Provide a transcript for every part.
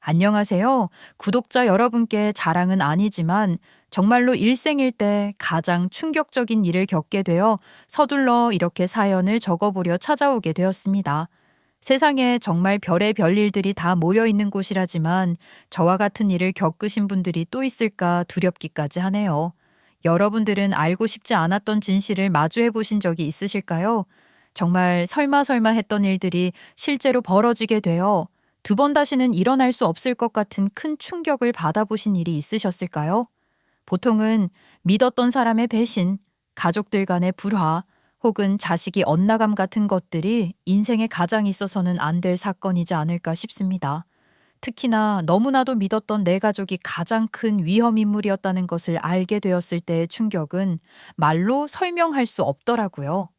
안녕하세요. 구독자 여러분께 자랑은 아니지만 정말로 일생일 때 가장 충격적인 일을 겪게 되어 서둘러 이렇게 사연을 적어보려 찾아오게 되었습니다. 세상에 정말 별의 별일들이 다 모여 있는 곳이라지만 저와 같은 일을 겪으신 분들이 또 있을까 두렵기까지 하네요. 여러분들은 알고 싶지 않았던 진실을 마주해 보신 적이 있으실까요? 정말 설마 했던 일들이 실제로 벌어지게 되어 두 번 다시는 일어날 수 없을 것 같은 큰 충격을 받아보신 일이 있으셨을까요? 보통은 믿었던 사람의 배신, 가족들 간의 불화, 혹은 자식이 엇나감 같은 것들이 인생에 가장 있어서는 안 될 사건이지 않을까 싶습니다. 특히나 너무나도 믿었던 내 가족이 가장 큰 위험 인물이었다는 것을 알게 되었을 때의 충격은 말로 설명할 수 없더라고요.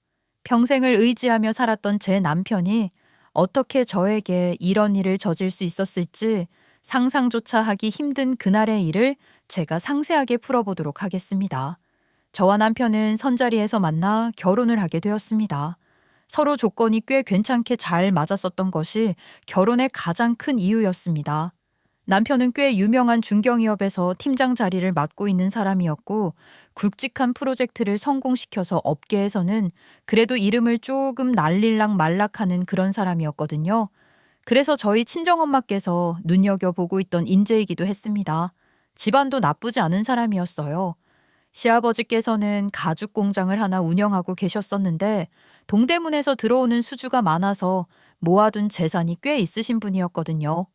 평생을 의지하며 살았던 제 남편이 어떻게 저에게 이런 일을 저질 수 있었을지 상상조차 하기 힘든 그날의 일을 제가 상세하게 풀어보도록 하겠습니다. 저와 남편은 선자리에서 만나 결혼을 하게 되었습니다. 서로 조건이 꽤 괜찮게 잘 맞았었던 것이 결혼의 가장 큰 이유였습니다. 남편은 꽤 유명한 중견기업에서 팀장 자리를 맡고 있는 사람이었고 굵직한 프로젝트를 성공시켜서 업계에서는 그래도 이름을 조금 날릴락 말락하는 그런 사람이었거든요. 그래서 저희 친정엄마께서 눈여겨보고 있던 인재이기도 했습니다. 집안도 나쁘지 않은 사람이었어요. 시아버지께서는 가죽 공장을 하나 운영하고 계셨었는데 동대문에서 들어오는 수주가 많아서 모아둔 재산이 꽤 있으신 분이었거든요.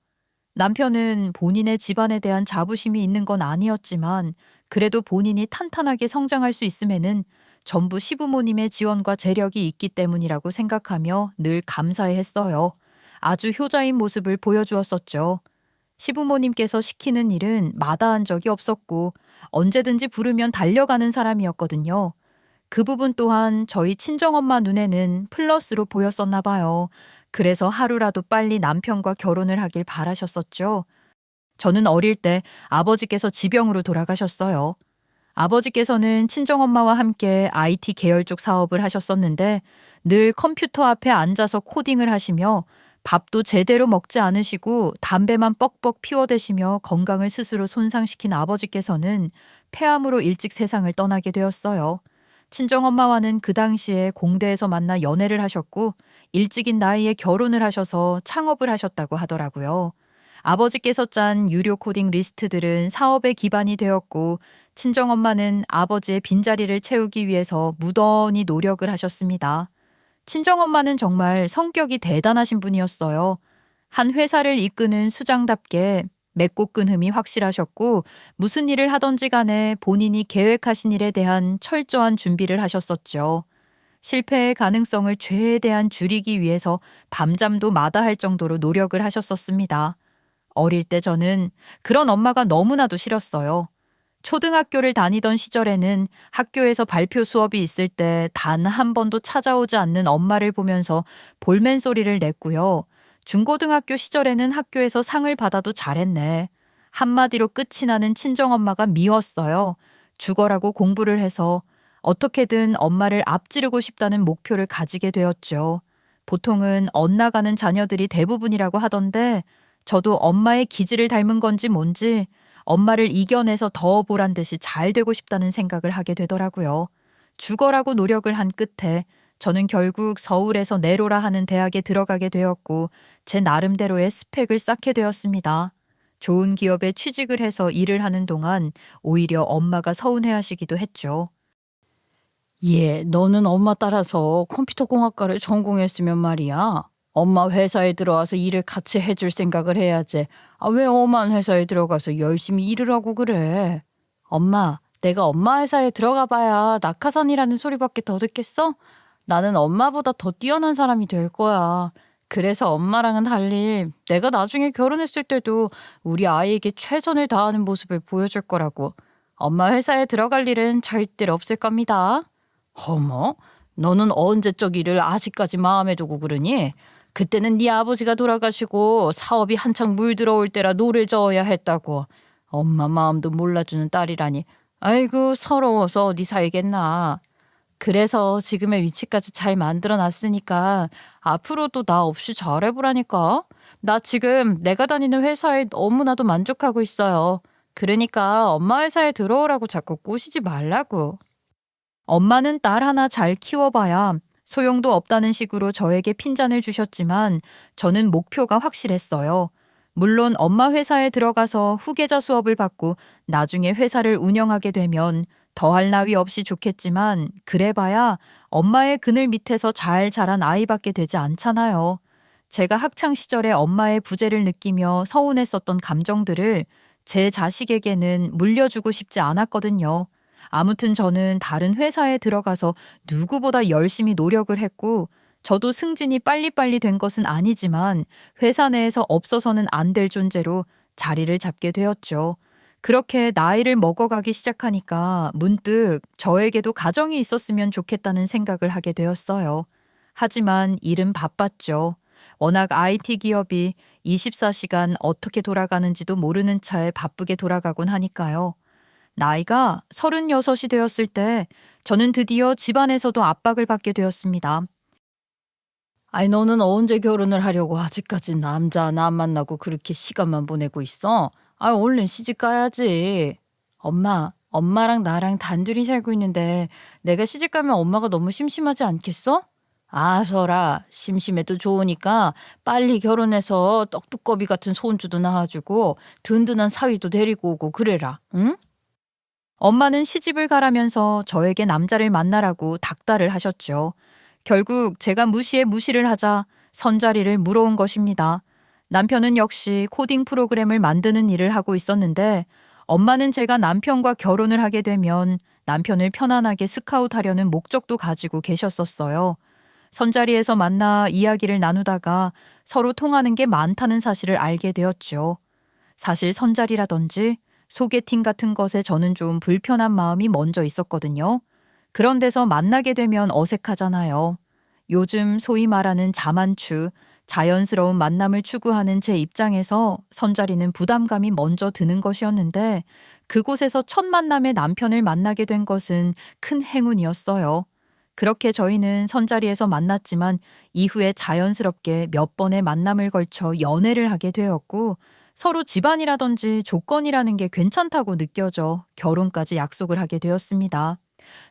남편은 본인의 집안에 대한 자부심이 있는 건 아니었지만 그래도 본인이 탄탄하게 성장할 수 있음에는 전부 시부모님의 지원과 재력이 있기 때문이라고 생각하며 늘 감사해했어요. 아주 효자인 모습을 보여주었었죠. 시부모님께서 시키는 일은 마다한 적이 없었고 언제든지 부르면 달려가는 사람이었거든요. 그 부분 또한 저희 친정엄마 눈에는 플러스로 보였었나 봐요. 그래서 하루라도 빨리 남편과 결혼을 하길 바라셨었죠. 저는 어릴 때 아버지께서 지병으로 돌아가셨어요. 아버지께서는 친정엄마와 함께 IT 계열 쪽 사업을 하셨었는데 늘 컴퓨터 앞에 앉아서 코딩을 하시며 밥도 제대로 먹지 않으시고 담배만 뻑뻑 피워대시며 건강을 스스로 손상시킨 아버지께서는 폐암으로 일찍 세상을 떠나게 되었어요. 친정엄마와는 그 당시에 공대에서 만나 연애를 하셨고 일찍인 나이에 결혼을 하셔서 창업을 하셨다고 하더라고요. 아버지께서 짠 유료 코딩 리스트들은 사업의 기반이 되었고 친정엄마는 아버지의 빈자리를 채우기 위해서 무던히 노력을 하셨습니다. 친정엄마는 정말 성격이 대단하신 분이었어요. 한 회사를 이끄는 수장답게 맺고 끈흠이 확실하셨고 무슨 일을 하던지 간에 본인이 계획하신 일에 대한 철저한 준비를 하셨었죠. 실패의 가능성을 최대한 줄이기 위해서 밤잠도 마다할 정도로 노력을 하셨었습니다. 어릴 때 저는 그런 엄마가 너무나도 싫었어요. 초등학교를 다니던 시절에는 학교에서 발표 수업이 있을 때 단 한 번도 찾아오지 않는 엄마를 보면서 볼멘 소리를 냈고요. 중고등학교 시절에는 학교에서 상을 받아도 잘했네. 한마디로 끝이 나는 친정엄마가 미웠어요. 죽어라고 공부를 해서 어떻게든 엄마를 앞지르고 싶다는 목표를 가지게 되었죠. 보통은 엇나가는 자녀들이 대부분이라고 하던데 저도 엄마의 기질을 닮은 건지 뭔지 엄마를 이겨내서 더 보란 듯이 잘 되고 싶다는 생각을 하게 되더라고요. 죽어라고 노력을 한 끝에 저는 결국 서울에서 내로라 하는 대학에 들어가게 되었고 제 나름대로의 스펙을 쌓게 되었습니다. 좋은 기업에 취직을 해서 일을 하는 동안 오히려 엄마가 서운해하시기도 했죠. 너는 엄마 따라서 컴퓨터공학과를 전공했으면 말이야. 엄마 회사에 들어와서 일을 같이 해줄 생각을 해야지. 왜 엄한 회사에 들어가서 열심히 일을 하고 그래? 엄마, 내가 엄마 회사에 들어가 봐야 낙하산이라는 소리밖에 더 듣겠어? 나는 엄마보다 더 뛰어난 사람이 될 거야. 그래서 엄마랑은 달리 내가 나중에 결혼했을 때도 우리 아이에게 최선을 다하는 모습을 보여줄 거라고. 엄마 회사에 들어갈 일은 절대로 없을 겁니다. 어머, 너는 언제적 일을 아직까지 마음에 두고 그러니? 그때는 네 아버지가 돌아가시고 사업이 한창 물들어올 때라 노를 저어야 했다고. 엄마 마음도 몰라주는 딸이라니. 아이고 서러워서 어디 살겠나. 그래서 지금의 위치까지 잘 만들어 놨으니까 앞으로도 나 없이 잘해보라니까. 나 지금 내가 다니는 회사에 너무나도 만족하고 있어요. 그러니까 엄마 회사에 들어오라고 자꾸 꼬시지 말라고. 엄마는 딸 하나 잘 키워봐야 소용도 없다는 식으로 저에게 핀잔을 주셨지만 저는 목표가 확실했어요. 물론 엄마 회사에 들어가서 후계자 수업을 받고 나중에 회사를 운영하게 되면 더할 나위 없이 좋겠지만 그래봐야 엄마의 그늘 밑에서 잘 자란 아이밖에 되지 않잖아요. 제가 학창 시절에 엄마의 부재를 느끼며 서운했었던 감정들을 제 자식에게는 물려주고 싶지 않았거든요. 아무튼 저는 다른 회사에 들어가서 누구보다 열심히 노력을 했고, 저도 승진이 빨리빨리 된 것은 아니지만 회사 내에서 없어서는 안 될 존재로 자리를 잡게 되었죠. 그렇게 나이를 먹어가기 시작하니까 문득 저에게도 가정이 있었으면 좋겠다는 생각을 하게 되었어요. 하지만 일은 바빴죠. 워낙 IT 기업이 24시간 어떻게 돌아가는지도 모르는 차에 바쁘게 돌아가곤 하니까요. 나이가 36이 되었을 때 저는 드디어 집안에서도 압박을 받게 되었습니다. 아니, 너는 언제 결혼을 하려고 아직까지 남자 나 만나고 그렇게 시간만 보내고 있어? 아, 얼른 시집 가야지. 엄마랑 나랑 단둘이 살고 있는데 내가 시집 가면 엄마가 너무 심심하지 않겠어? 아, 설아, 심심해도 좋으니까 빨리 결혼해서 떡두꺼비 같은 손주도 낳아주고 든든한 사위도 데리고 오고 그래라, 응? 엄마는 시집을 가라면서 저에게 남자를 만나라고 닥달을 하셨죠. 결국 제가 무시에 무시를 하자 선자리를 물어온 것입니다. 남편은 역시 코딩 프로그램을 만드는 일을 하고 있었는데 엄마는 제가 남편과 결혼을 하게 되면 남편을 편안하게 스카웃하려는 목적도 가지고 계셨었어요. 선자리에서 만나 이야기를 나누다가 서로 통하는 게 많다는 사실을 알게 되었죠. 사실 선자리라든지 소개팅 같은 것에 저는 좀 불편한 마음이 먼저 있었거든요. 그런 데서 만나게 되면 어색하잖아요. 요즘 소위 말하는 자만추, 자연스러운 만남을 추구하는 제 입장에서 선자리는 부담감이 먼저 드는 것이었는데 그곳에서 첫 만남의 남편을 만나게 된 것은 큰 행운이었어요. 그렇게 저희는 선자리에서 만났지만 이후에 자연스럽게 몇 번의 만남을 걸쳐 연애를 하게 되었고 서로 집안이라든지 조건이라는 게 괜찮다고 느껴져 결혼까지 약속을 하게 되었습니다.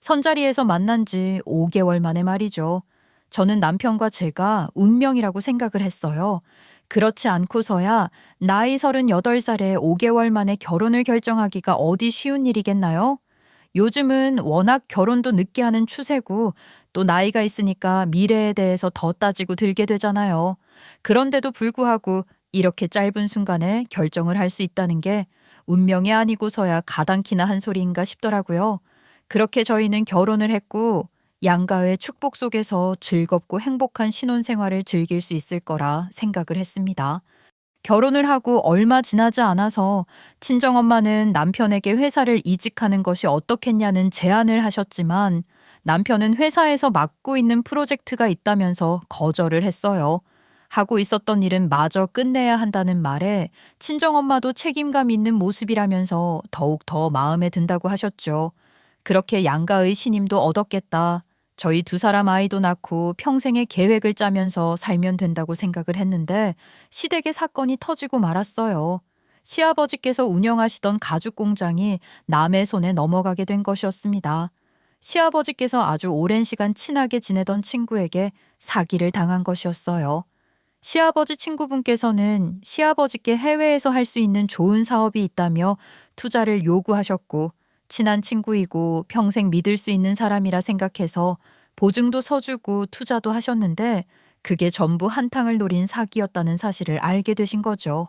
선자리에서 만난 지 5개월 만에 말이죠. 저는 남편과 제가 운명이라고 생각을 했어요. 그렇지 않고서야 나이 38살에 5개월 만에 결혼을 결정하기가 어디 쉬운 일이겠나요? 요즘은 워낙 결혼도 늦게 하는 추세고 또 나이가 있으니까 미래에 대해서 더 따지고 들게 되잖아요. 그런데도 불구하고 이렇게 짧은 순간에 결정을 할 수 있다는 게 운명이 아니고서야 가당키나 한 소리인가 싶더라고요. 그렇게 저희는 결혼을 했고 양가의 축복 속에서 즐겁고 행복한 신혼생활을 즐길 수 있을 거라 생각을 했습니다. 결혼을 하고 얼마 지나지 않아서 친정엄마는 남편에게 회사를 이직하는 것이 어떻겠냐는 제안을 하셨지만 남편은 회사에서 맡고 있는 프로젝트가 있다면서 거절을 했어요. 하고 있었던 일은 마저 끝내야 한다는 말에 친정엄마도 책임감 있는 모습이라면서 더욱 더 마음에 든다고 하셨죠. 그렇게 양가의 신임도 얻었겠다. 저희 두 사람 아이도 낳고 평생의 계획을 짜면서 살면 된다고 생각을 했는데 시댁의 사건이 터지고 말았어요. 시아버지께서 운영하시던 가죽 공장이 남의 손에 넘어가게 된 것이었습니다. 시아버지께서 아주 오랜 시간 친하게 지내던 친구에게 사기를 당한 것이었어요. 시아버지 친구분께서는 시아버지께 해외에서 할 수 있는 좋은 사업이 있다며 투자를 요구하셨고 친한 친구이고 평생 믿을 수 있는 사람이라 생각해서 보증도 서주고 투자도 하셨는데 그게 전부 한탕을 노린 사기였다는 사실을 알게 되신 거죠.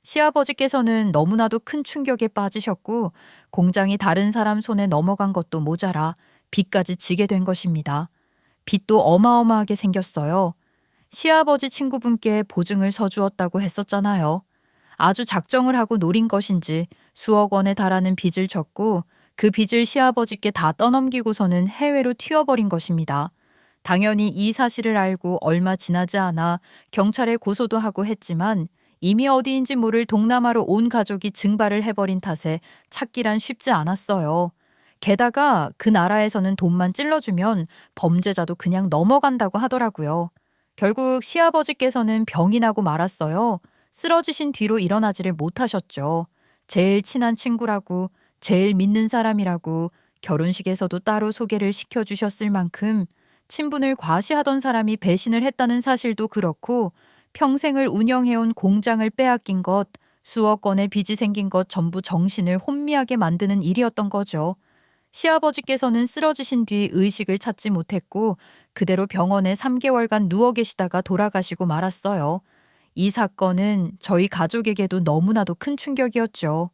시아버지께서는 너무나도 큰 충격에 빠지셨고 공장이 다른 사람 손에 넘어간 것도 모자라 빚까지 지게 된 것입니다. 빚도 어마어마하게 생겼어요. 시아버지 친구분께 보증을 서주었다고 했었잖아요. 아주 작정을 하고 노린 것인지 수억 원에 달하는 빚을 졌고 그 빚을 시아버지께 다 떠넘기고서는 해외로 튀어버린 것입니다. 당연히 이 사실을 알고 얼마 지나지 않아 경찰에 고소도 하고 했지만 이미 어디인지 모를 동남아로 온 가족이 증발을 해버린 탓에 찾기란 쉽지 않았어요. 게다가 그 나라에서는 돈만 찔러주면 범죄자도 그냥 넘어간다고 하더라고요. 결국 시아버지께서는 병이 나고 말았어요. 쓰러지신 뒤로 일어나지를 못하셨죠. 제일 친한 친구라고, 제일 믿는 사람이라고 결혼식에서도 따로 소개를 시켜주셨을 만큼 친분을 과시하던 사람이 배신을 했다는 사실도 그렇고 평생을 운영해온 공장을 빼앗긴 것, 수억 건의 빚이 생긴 것 전부 정신을 혼미하게 만드는 일이었던 거죠. 시아버지께서는 쓰러지신 뒤 의식을 찾지 못했고 그대로 병원에 3개월간 누워 계시다가 돌아가시고 말았어요. 이 사건은 저희 가족에게도 너무나도 큰 충격이었죠.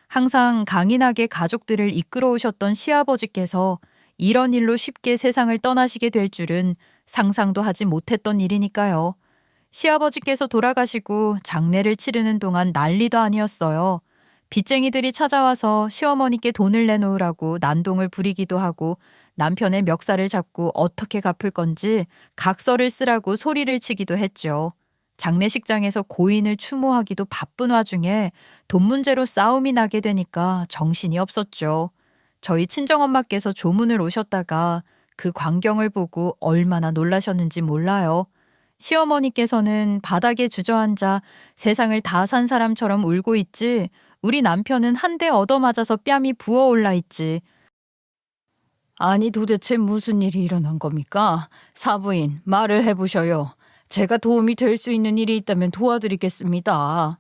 항상 강인하게 가족들을 이끌어오셨던 시아버지께서 이런 일로 쉽게 세상을 떠나시게 될 줄은 상상도 하지 못했던 일이니까요. 시아버지께서 돌아가시고 장례를 치르는 동안 난리도 아니었어요. 빚쟁이들이 찾아와서 시어머니께 돈을 내놓으라고 난동을 부리기도 하고 남편의 멱살을 잡고 어떻게 갚을 건지 각서를 쓰라고 소리를 치기도 했죠. 장례식장에서 고인을 추모하기도 바쁜 와중에 돈 문제로 싸움이 나게 되니까 정신이 없었죠. 저희 친정엄마께서 조문을 오셨다가 그 광경을 보고 얼마나 놀라셨는지 몰라요. 시어머니께서는 바닥에 주저앉아 세상을 다 산 사람처럼 울고 있지 우리 남편은 한 대 얻어맞아서 뺨이 부어올라 있지. 아니 도대체 무슨 일이 일어난 겁니까? 사부인 말을 해보셔요. 제가 도움이 될 수 있는 일이 있다면 도와드리겠습니다.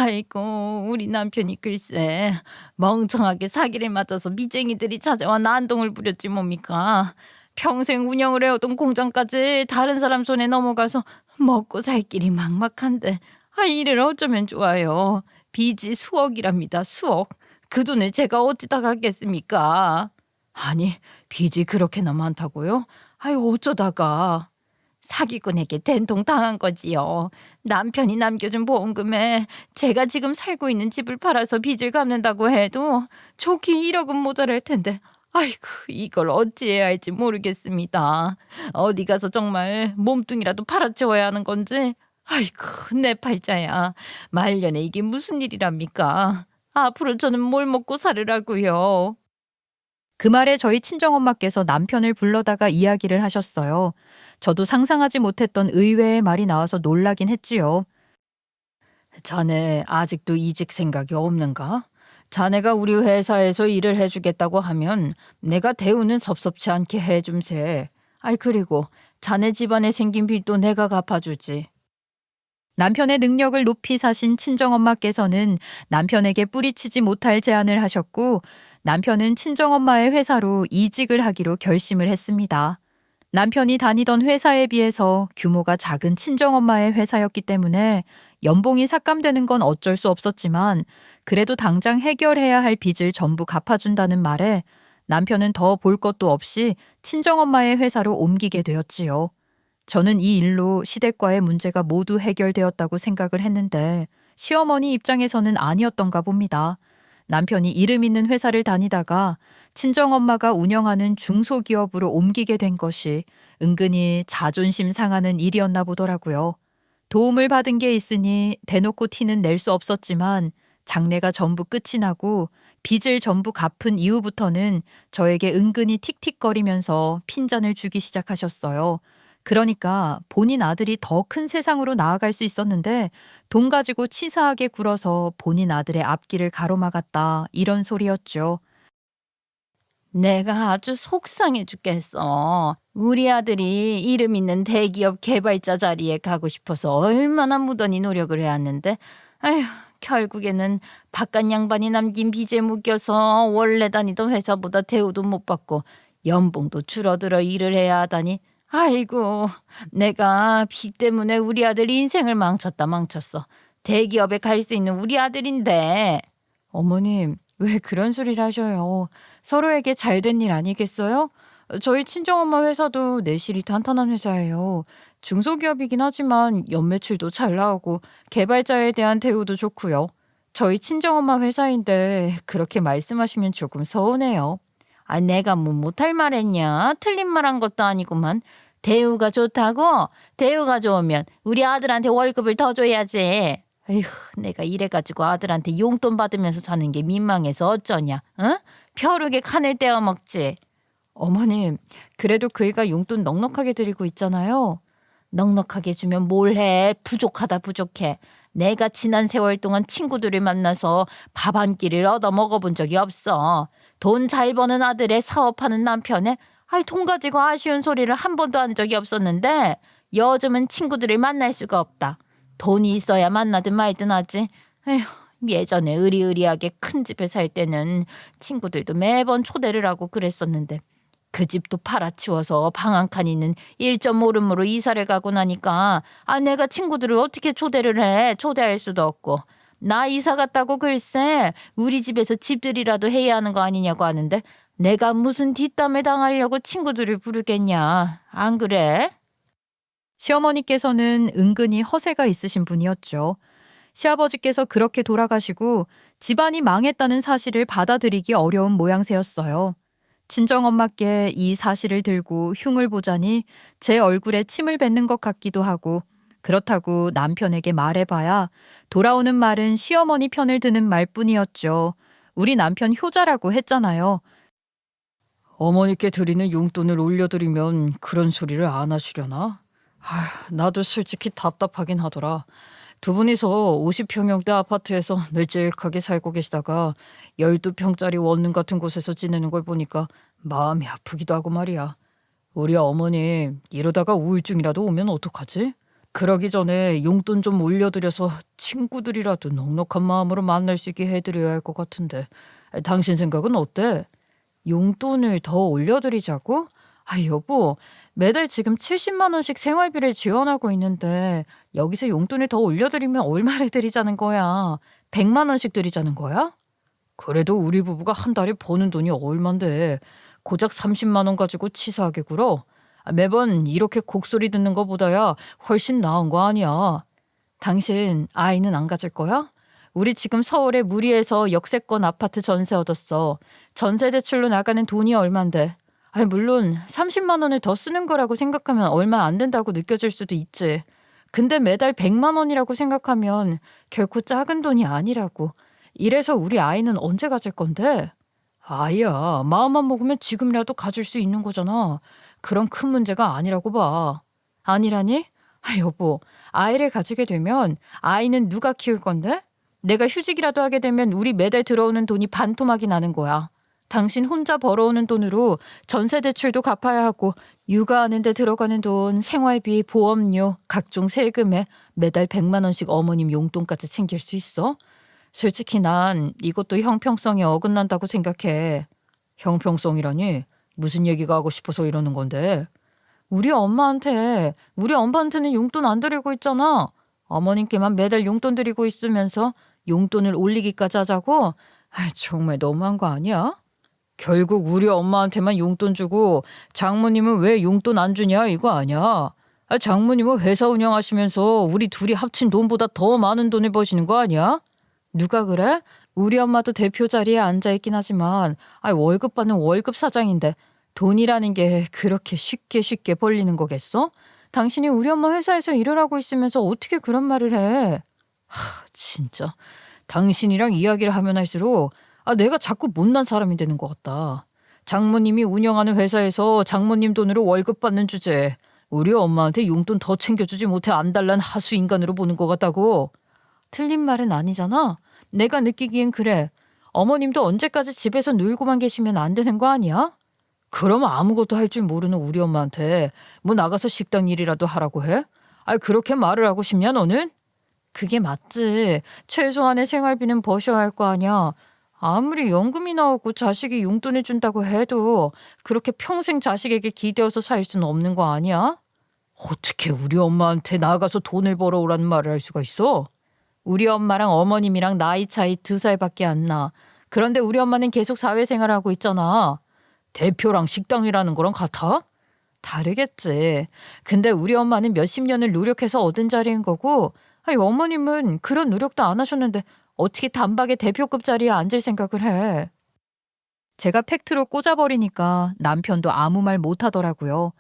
아이고 우리 남편이 글쎄 멍청하게 사기를 맞아서 미쟁이들이 찾아와 난동을 부렸지 뭡니까. 평생 운영을 해오던 공장까지 다른 사람 손에 넘어가서 먹고 살 길이 막막한데 이를 어쩌면 좋아요. 빚이 수억이랍니다. 수억. 그 돈을 제가 어디다 갖겠습니까? 아니 빚이 그렇게나 많다고요? 어쩌다가. 사기꾼에게 된통 당한 거지요. 남편이 남겨준 보험금에 제가 지금 살고 있는 집을 팔아서 빚을 갚는다고 해도 좋게 1억은 모자랄 텐데 아이고 이걸 어찌해야 할지 모르겠습니다. 어디 가서 정말 몸뚱이라도 팔아치워야 하는 건지 아이고 내 팔자야. 말년에 이게 무슨 일이랍니까. 앞으로 저는 뭘 먹고 살으라고요. 그 말에 저희 친정엄마께서 남편을 불러다가 이야기를 하셨어요. 저도 상상하지 못했던 의외의 말이 나와서 놀라긴 했지요. 자네 아직도 이직 생각이 없는가? 자네가 우리 회사에서 일을 해주겠다고 하면 내가 대우는 섭섭치 않게 해줌세. 그리고 자네 집안에 생긴 빚도 내가 갚아주지. 남편의 능력을 높이 사신 친정엄마께서는 남편에게 뿌리치지 못할 제안을 하셨고 남편은 친정엄마의 회사로 이직을 하기로 결심을 했습니다. 남편이 다니던 회사에 비해서 규모가 작은 친정엄마의 회사였기 때문에 연봉이 삭감되는 건 어쩔 수 없었지만 그래도 당장 해결해야 할 빚을 전부 갚아준다는 말에 남편은 더 볼 것도 없이 친정엄마의 회사로 옮기게 되었지요. 저는 이 일로 시댁과의 문제가 모두 해결되었다고 생각을 했는데 시어머니 입장에서는 아니었던가 봅니다. 남편이 이름 있는 회사를 다니다가 친정엄마가 운영하는 중소기업으로 옮기게 된 것이 은근히 자존심 상하는 일이었나 보더라고요. 도움을 받은 게 있으니 대놓고 티는 낼 수 없었지만 장래가 전부 끝이 나고 빚을 전부 갚은 이후부터는 저에게 은근히 틱틱거리면서 핀잔을 주기 시작하셨어요. 그러니까 본인 아들이 더 큰 세상으로 나아갈 수 있었는데 돈 가지고 치사하게 굴어서 본인 아들의 앞길을 가로막았다 이런 소리였죠. 내가 아주 속상해 죽겠어. 우리 아들이 이름 있는 대기업 개발자 자리에 가고 싶어서 얼마나 무던히 노력을 해왔는데 아휴 결국에는 바깥 양반이 남긴 빚에 묶여서 원래 다니던 회사보다 대우도 못 받고 연봉도 줄어들어 일을 해야 하다니 아이고 내가 빚 때문에 우리 아들 인생을 망쳤어. 대기업에 갈 수 있는 우리 아들인데. 어머님 왜 그런 소리를 하셔요. 서로에게 잘된 일 아니겠어요? 저희 친정엄마 회사도 내실이 탄탄한 회사예요. 중소기업이긴 하지만 연매출도 잘 나오고 개발자에 대한 대우도 좋고요. 저희 친정엄마 회사인데 그렇게 말씀하시면 조금 서운해요. 내가 뭐 못할 말 했냐? 틀린 말 한 것도 아니구만. 대우가 좋다고? 대우가 좋으면 우리 아들한테 월급을 더 줘야지. 에휴, 내가 이래가지고 아들한테 용돈 받으면서 사는 게 민망해서 어쩌냐? 응? 벼룩에 칸을 떼어 먹지. 어머님, 그래도 그 애가 용돈 넉넉하게 드리고 있잖아요. 넉넉하게 주면 뭘 해? 부족하다 부족해. 내가 지난 세월 동안 친구들을 만나서 밥 한 끼를 얻어 먹어본 적이 없어. 돈 잘 버는 아들에 사업하는 남편에 돈 가지고 아쉬운 소리를 한 번도 한 적이 없었는데 요즘은 친구들을 만날 수가 없다. 돈이 있어야 만나든 말든 하지. 에휴, 예전에 의리의리하게 큰 집에 살 때는 친구들도 매번 초대를 하고 그랬었는데 그 집도 팔아치워서 방 한 칸 있는 1.5룸으로 이사를 가고 나니까 내가 친구들을 어떻게 초대를 해. 초대할 수도 없고. 나 이사 갔다고 글쎄 우리 집에서 집들이라도 해야 하는 거 아니냐고 하는데 내가 무슨 뒷담을 당하려고 친구들을 부르겠냐. 안 그래? 시어머니께서는 은근히 허세가 있으신 분이었죠. 시아버지께서 그렇게 돌아가시고 집안이 망했다는 사실을 받아들이기 어려운 모양새였어요. 친정엄마께 이 사실을 들고 흉을 보자니 제 얼굴에 침을 뱉는 것 같기도 하고 그렇다고 남편에게 말해봐야 돌아오는 말은 시어머니 편을 드는 말뿐이었죠. 우리 남편 효자라고 했잖아요. 어머니께 드리는 용돈을 올려드리면 그런 소리를 안 하시려나? 나도 솔직히 답답하긴 하더라. 두 분이서 50평형대 아파트에서 널찍하게 살고 계시다가 12평짜리 원룸 같은 곳에서 지내는 걸 보니까 마음이 아프기도 하고 말이야. 우리 어머니 이러다가 우울증이라도 오면 어떡하지? 그러기 전에 용돈 좀 올려드려서 친구들이라도 넉넉한 마음으로 만날 수 있게 해드려야 할 것 같은데 당신 생각은 어때? 용돈을 더 올려드리자고? 여보, 매달 지금 70만 원씩 생활비를 지원하고 있는데 여기서 용돈을 더 올려드리면 얼마를 드리자는 거야? 100만 원씩 드리자는 거야? 그래도 우리 부부가 한 달에 버는 돈이 얼만데 고작 30만 원 가지고 치사하게 굴어? 매번 이렇게 곡소리 듣는 것보다야 훨씬 나은 거 아니야. 당신 아이는 안 가질 거야? 우리 지금 서울에 무리해서 역세권 아파트 전세 얻었어. 전세 대출로 나가는 돈이 얼만데. 물론 30만 원을 더 쓰는 거라고 생각하면 얼마 안 된다고 느껴질 수도 있지. 근데 매달 100만 원이라고 생각하면 결코 작은 돈이 아니라고. 이래서 우리 아이는 언제 가질 건데? 아이야, 마음만 먹으면 지금이라도 가질 수 있는 거잖아. 그런 큰 문제가 아니라고 봐. 아니라니? 여보, 아이를 가지게 되면 아이는 누가 키울 건데? 내가 휴직이라도 하게 되면 우리 매달 들어오는 돈이 반토막이 나는 거야. 당신 혼자 벌어오는 돈으로 전세 대출도 갚아야 하고 육아하는 데 들어가는 돈, 생활비, 보험료, 각종 세금에 매달 100만 원씩 어머님 용돈까지 챙길 수 있어? 솔직히 난 이것도 형평성에 어긋난다고 생각해. 형평성이라니? 무슨 얘기가 하고 싶어서 이러는 건데? 우리 엄마한테는 용돈 안 드리고 있잖아. 어머님께만 매달 용돈 드리고 있으면서 용돈을 올리기까지 하자고? 정말 너무한 거 아니야? 결국 우리 엄마한테만 용돈 주고 장모님은 왜 용돈 안 주냐 이거 아니야? 장모님은 회사 운영하시면서 우리 둘이 합친 돈보다 더 많은 돈을 버시는 거 아니야? 누가 그래? 우리 엄마도 대표 자리에 앉아있긴 하지만 월급 받는 월급 사장인데 돈이라는 게 그렇게 쉽게 벌리는 거겠어? 당신이 우리 엄마 회사에서 일을 하고 있으면서 어떻게 그런 말을 해? 진짜 당신이랑 이야기를 하면 할수록 내가 자꾸 못난 사람이 되는 것 같다. 장모님이 운영하는 회사에서 장모님 돈으로 월급 받는 주제에 우리 엄마한테 용돈 더 챙겨주지 못해 안달난 하수 인간으로 보는 것 같다고. 틀린 말은 아니잖아. 내가 느끼기엔 그래. 어머님도 언제까지 집에서 놀고만 계시면 안 되는 거 아니야? 그럼 아무것도 할 줄 모르는 우리 엄마한테 뭐 나가서 식당 일이라도 하라고 해? 그렇게 말을 하고 싶냐 너는? 그게 맞지. 최소한의 생활비는 버셔야 할 거 아니야. 아무리 연금이 나오고 자식이 용돈을 준다고 해도 그렇게 평생 자식에게 기대어서 살 수는 없는 거 아니야? 어떻게 우리 엄마한테 나가서 돈을 벌어오라는 말을 할 수가 있어? 우리 엄마랑 어머님이랑 나이 차이 2살밖에 안 나. 그런데 우리 엄마는 계속 사회생활하고 있잖아. 대표랑 식당이라는 거랑 같아? 다르겠지. 근데 우리 엄마는 몇십 년을 노력해서 얻은 자리인 거고 어머님은 그런 노력도 안 하셨는데 어떻게 단박에 대표급 자리에 앉을 생각을 해. 제가 팩트로 꽂아버리니까 남편도 아무 말 못하더라고요.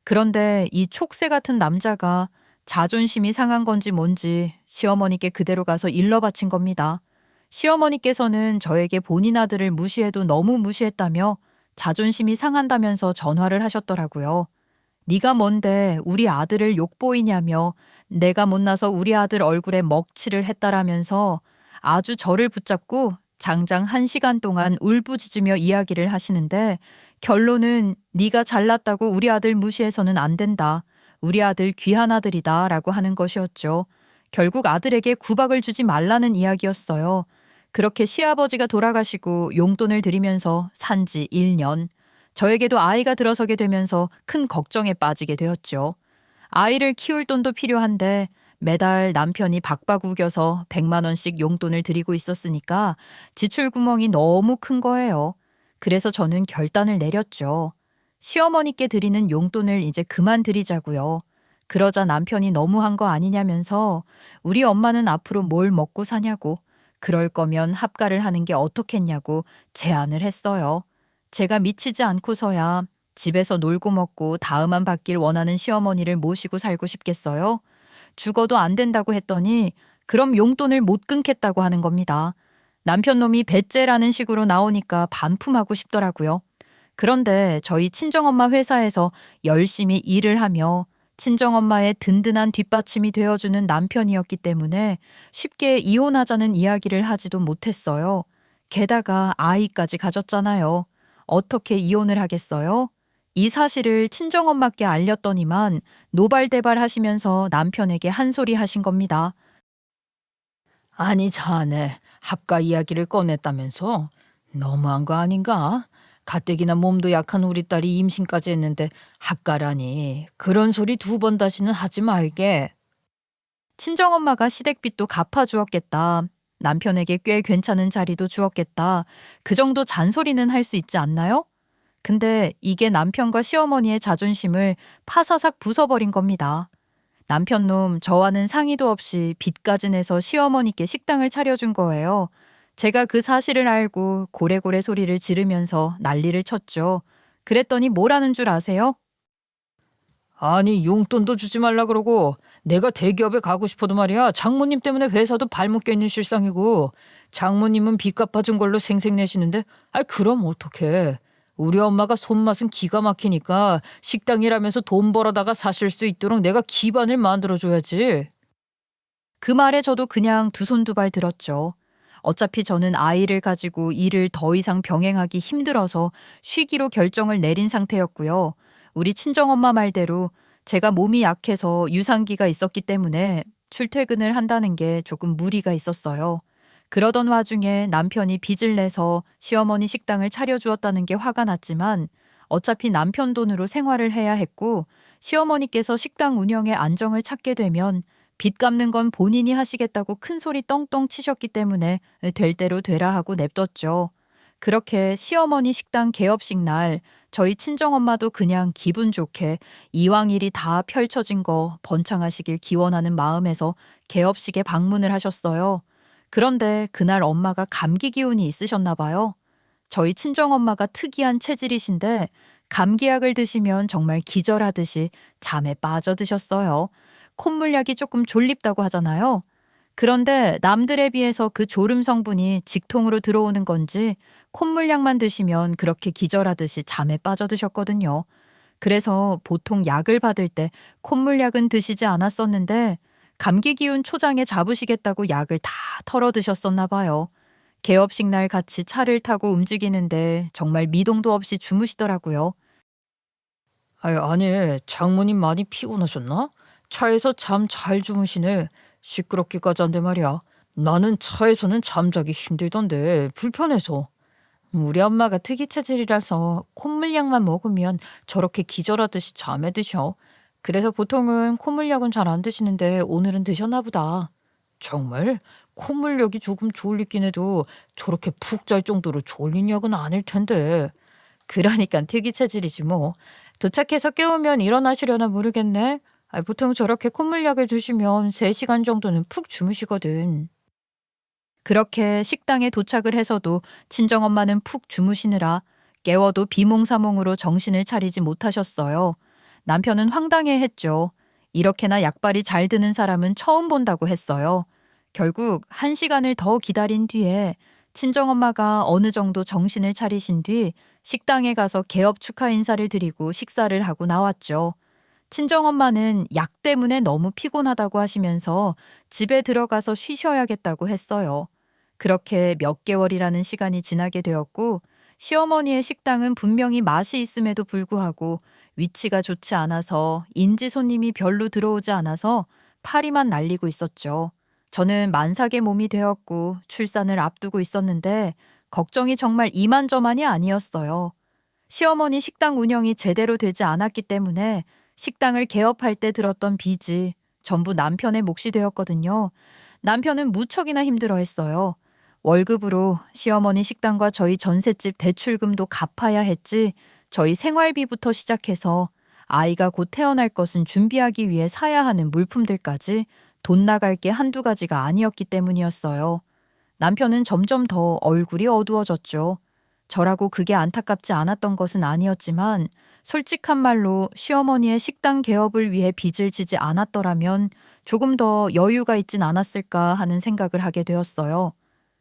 그런데 이 촉새 같은 남자가 자존심이 상한 건지 뭔지 시어머니께 그대로 가서 일러 바친 겁니다. 시어머니께서는 저에게 본인 아들을 무시해도 너무 무시했다며 자존심이 상한다면서 전화를 하셨더라고요. 네가 뭔데 우리 아들을 욕보이냐며 내가 못나서 우리 아들 얼굴에 먹칠을 했다라면서 아주 저를 붙잡고 장장 1시간 동안 울부짖으며 이야기를 하시는데 결론은 네가 잘났다고 우리 아들 무시해서는 안 된다. 우리 아들 귀한 아들이다 라고 하는 것이었죠. 결국 아들에게 구박을 주지 말라는 이야기였어요. 그렇게 시아버지가 돌아가시고 용돈을 드리면서 산 지 1년. 저에게도 아이가 들어서게 되면서 큰 걱정에 빠지게 되었죠. 아이를 키울 돈도 필요한데 매달 남편이 박박 우겨서 100만 원씩 용돈을 드리고 있었으니까 지출 구멍이 너무 큰 거예요. 그래서 저는 결단을 내렸죠. 시어머니께 드리는 용돈을 이제 그만 드리자고요. 그러자 남편이 너무한 거 아니냐면서 우리 엄마는 앞으로 뭘 먹고 사냐고 그럴 거면 합가를 하는 게 어떻겠냐고 제안을 했어요. 제가 미치지 않고서야 집에서 놀고 먹고 다음만 받길 원하는 시어머니를 모시고 살고 싶겠어요? 죽어도 안 된다고 했더니 그럼 용돈을 못 끊겠다고 하는 겁니다. 남편 놈이 배째라는 식으로 나오니까 반품하고 싶더라고요. 그런데 저희 친정엄마 회사에서 열심히 일을 하며 친정엄마의 든든한 뒷받침이 되어주는 남편이었기 때문에 쉽게 이혼하자는 이야기를 하지도 못했어요. 게다가 아이까지 가졌잖아요. 어떻게 이혼을 하겠어요? 이 사실을 친정엄마께 알렸더니만 노발대발 하시면서 남편에게 한 소리 하신 겁니다. 아니 자네 합가 이야기를 꺼냈다면서 너무한 거 아닌가? 가뜩이나 몸도 약한 우리 딸이 임신까지 했는데 합가라니 그런 소리 2번 다시는 하지 말게. 친정엄마가 시댁빚도 갚아주었겠다. 남편에게 꽤 괜찮은 자리도 주었겠다. 그 정도 잔소리는 할 수 있지 않나요? 근데 이게 남편과 시어머니의 자존심을 파사삭 부숴버린 겁니다. 남편놈 저와는 상의도 없이 빚까지 내서 시어머니께 식당을 차려준 거예요. 제가 그 사실을 알고 고래고래 소리를 지르면서 난리를 쳤죠. 그랬더니 뭐라는 줄 아세요? 아니 용돈도 주지 말라 그러고 내가 대기업에 가고 싶어도 말이야 장모님 때문에 회사도 발묶여 있는 실상이고 장모님은 빚 갚아준 걸로 생색내시는데 아이 그럼 어떡해. 우리 엄마가 손맛은 기가 막히니까 식당이라면서 돈 벌어다가 사실 수 있도록 내가 기반을 만들어줘야지. 그 말에 저도 그냥 두 손 두 발 들었죠. 어차피 저는 아이를 가지고 일을 더 이상 병행하기 힘들어서 쉬기로 결정을 내린 상태였고요. 우리 친정엄마 말대로 제가 몸이 약해서 유산기가 있었기 때문에 출퇴근을 한다는 게 조금 무리가 있었어요. 그러던 와중에 남편이 빚을 내서 시어머니 식당을 차려주었다는 게 화가 났지만 어차피 남편 돈으로 생활을 해야 했고 시어머니께서 식당 운영에 안정을 찾게 되면 빚 갚는 건 본인이 하시겠다고 큰 소리 떵떵 치셨기 때문에 될 대로 되라 하고 냅뒀죠. 그렇게 시어머니 식당 개업식 날 저희 친정엄마도 그냥 기분 좋게 이왕 일이 다 펼쳐진 거 번창하시길 기원하는 마음에서 개업식에 방문을 하셨어요. 그런데 그날 엄마가 감기 기운이 있으셨나 봐요. 저희 친정엄마가 특이한 체질이신데 감기약을 드시면 정말 기절하듯이 잠에 빠져드셨어요. 콧물약이 조금 졸립다고 하잖아요. 그런데 남들에 비해서 그 졸음 성분이 직통으로 들어오는 건지 콧물약만 드시면 그렇게 기절하듯이 잠에 빠져드셨거든요. 그래서 보통 약을 받을 때 콧물약은 드시지 않았었는데 감기 기운 초장에 잡으시겠다고 약을 다 털어 드셨었나 봐요. 개업식 날 같이 차를 타고 움직이는데 정말 미동도 없이 주무시더라고요. 아니 장모님 많이 피곤하셨나? 차에서 잠 잘 주무시네. 시끄럽기까지 한데 말이야. 나는 차에서는 잠자기 힘들던데 불편해서. 우리 엄마가 특이 체질이라서 콧물약만 먹으면 저렇게 기절하듯이 잠에 드셔. 그래서 보통은 콧물약은 잘 안 드시는데 오늘은 드셨나 보다. 정말? 콧물약이 조금 졸리긴 해도 저렇게 푹 잘 정도로 졸린 약은 아닐 텐데. 그러니까 특이 체질이지 뭐. 도착해서 깨우면 일어나시려나 모르겠네. 보통 저렇게 콧물약을 드시면 3시간 정도는 푹 주무시거든. 그렇게 식당에 도착을 해서도 친정엄마는 푹 주무시느라 깨워도 비몽사몽으로 정신을 차리지 못하셨어요. 남편은 황당해했죠. 이렇게나 약발이 잘 드는 사람은 처음 본다고 했어요. 결국 1시간을 더 기다린 뒤에 친정엄마가 어느 정도 정신을 차리신 뒤 식당에 가서 개업 축하 인사를 드리고 식사를 하고 나왔죠. 친정엄마는 약 때문에 너무 피곤하다고 하시면서 집에 들어가서 쉬셔야겠다고 했어요. 그렇게 몇 개월이라는 시간이 지나게 되었고, 시어머니의 식당은 분명히 맛이 있음에도 불구하고 위치가 좋지 않아서 인지 손님이 별로 들어오지 않아서 파리만 날리고 있었죠. 저는 만삭의 몸이 되었고 출산을 앞두고 있었는데 걱정이 정말 이만저만이 아니었어요. 시어머니 식당 운영이 제대로 되지 않았기 때문에 식당을 개업할 때 들었던 빚이 전부 남편의 몫이 되었거든요. 남편은 무척이나 힘들어했어요. 월급으로 시어머니 식당과 저희 전셋집 대출금도 갚아야 했지, 저희 생활비부터 시작해서 아이가 곧 태어날 것은 준비하기 위해 사야 하는 물품들까지 돈 나갈 게 한두 가지가 아니었기 때문이었어요. 남편은 점점 더 얼굴이 어두워졌죠. 저라고 그게 안타깝지 않았던 것은 아니었지만 솔직한 말로 시어머니의 식당 개업을 위해 빚을 지지 않았더라면 조금 더 여유가 있진 않았을까 하는 생각을 하게 되었어요.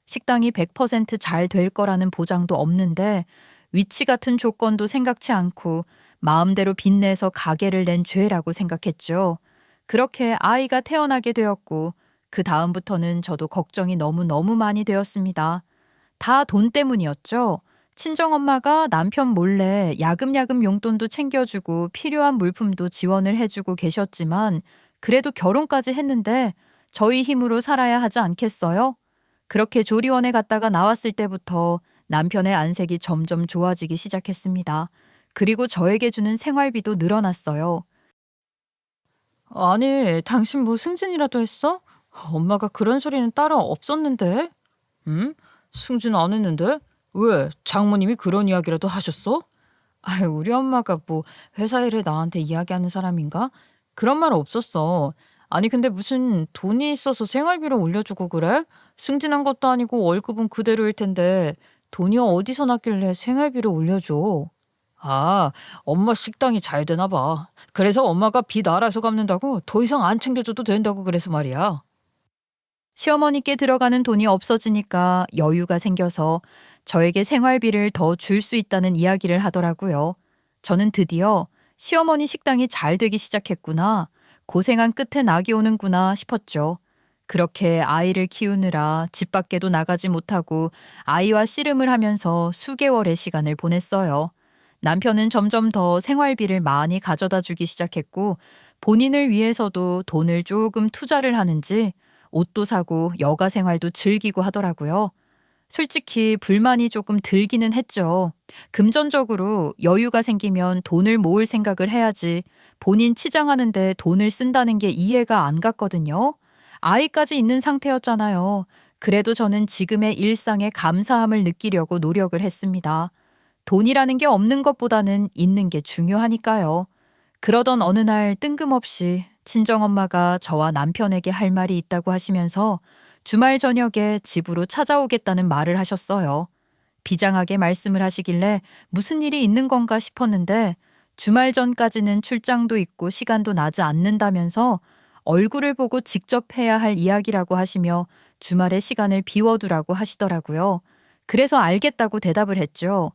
식당이 100% 잘 될 거라는 보장도 없는데 위치 같은 조건도 생각치 않고 마음대로 빚내서 가게를 낸 죄라고 생각했죠. 그렇게 아이가 태어나게 되었고 그 다음부터는 저도 걱정이 너무너무 많이 되었습니다. 다 돈 때문이었죠. 친정엄마가 남편 몰래 야금야금 용돈도 챙겨주고 필요한 물품도 지원을 해주고 계셨지만 그래도 결혼까지 했는데 저희 힘으로 살아야 하지 않겠어요? 그렇게 조리원에 갔다가 나왔을 때부터 남편의 안색이 점점 좋아지기 시작했습니다. 그리고 저에게 주는 생활비도 늘어났어요. 아니, 당신 뭐 승진이라도 했어? 엄마가 그런 소리는 따로 없었는데. 응? 승진 안 했는데? 왜? 장모님이 그런 이야기라도 하셨어? 아유, 우리 엄마가 뭐 회사 일을 나한테 이야기하는 사람인가? 그런 말 없었어. 아니, 근데 무슨 돈이 있어서 생활비를 올려주고 그래? 승진한 것도 아니고 월급은 그대로일 텐데 돈이 어디서 났길래 생활비를 올려줘? 아, 엄마 식당이 잘 되나 봐. 그래서 엄마가 빚 알아서 갚는다고 더 이상 안 챙겨줘도 된다고 그래서 말이야. 시어머니께 들어가는 돈이 없어지니까 여유가 생겨서 저에게 생활비를 더 줄 수 있다는 이야기를 하더라고요. 저는 드디어 시어머니 식당이 잘 되기 시작했구나, 고생한 끝에 낙이 오는구나 싶었죠. 그렇게 아이를 키우느라 집 밖에도 나가지 못하고 아이와 씨름을 하면서 수개월의 시간을 보냈어요. 남편은 점점 더 생활비를 많이 가져다 주기 시작했고 본인을 위해서도 돈을 조금 투자를 하는지 옷도 사고 여가 생활도 즐기고 하더라고요. 솔직히 불만이 조금 들기는 했죠. 금전적으로 여유가 생기면 돈을 모을 생각을 해야지 본인 치장하는데 돈을 쓴다는 게 이해가 안 갔거든요. 아이까지 있는 상태였잖아요. 그래도 저는 지금의 일상에 감사함을 느끼려고 노력을 했습니다. 돈이라는 게 없는 것보다는 있는 게 중요하니까요. 그러던 어느 날 뜬금없이 친정엄마가 저와 남편에게 할 말이 있다고 하시면서 주말 저녁에 집으로 찾아오겠다는 말을 하셨어요. 비장하게 말씀을 하시길래 무슨 일이 있는 건가 싶었는데 주말 전까지는 출장도 있고 시간도 나지 않는다면서 얼굴을 보고 직접 해야 할 이야기라고 하시며 주말에 시간을 비워두라고 하시더라고요. 그래서 알겠다고 대답을 했죠.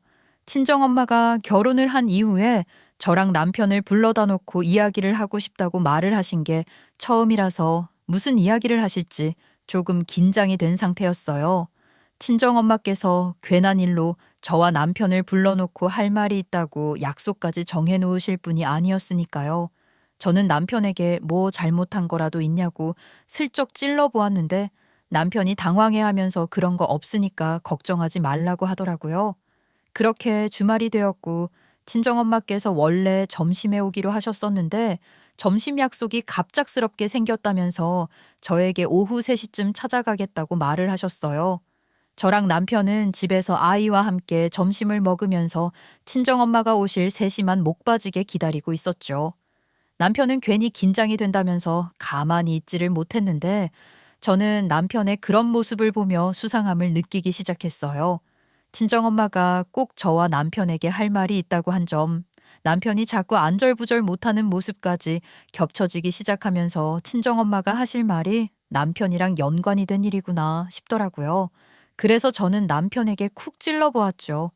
친정엄마가 결혼을 한 이후에 저랑 남편을 불러다 놓고 이야기를 하고 싶다고 말을 하신 게 처음이라서 무슨 이야기를 하실지 조금 긴장이 된 상태였어요. 친정엄마께서 괜한 일로 저와 남편을 불러놓고 할 말이 있다고 약속까지 정해놓으실 분이 아니었으니까요. 저는 남편에게 뭐 잘못한 거라도 있냐고 슬쩍 찔러보았는데 남편이 당황해하면서 그런 거 없으니까 걱정하지 말라고 하더라고요. 그렇게 주말이 되었고 친정엄마께서 원래 점심에 오기로 하셨었는데 점심 약속이 갑작스럽게 생겼다면서 저에게 오후 3시쯤 찾아가겠다고 말을 하셨어요. 저랑 남편은 집에서 아이와 함께 점심을 먹으면서 친정엄마가 오실 3시만 목 빠지게 기다리고 있었죠. 남편은 괜히 긴장이 된다면서 가만히 있지를 못했는데 저는 남편의 그런 모습을 보며 수상함을 느끼기 시작했어요. 친정엄마가 꼭 저와 남편에게 할 말이 있다고 한 점, 남편이 자꾸 안절부절 못하는 모습까지 겹쳐지기 시작하면서 친정엄마가 하실 말이 남편이랑 연관이 된 일이구나 싶더라고요. 그래서 저는 남편에게 쿡 찔러보았죠.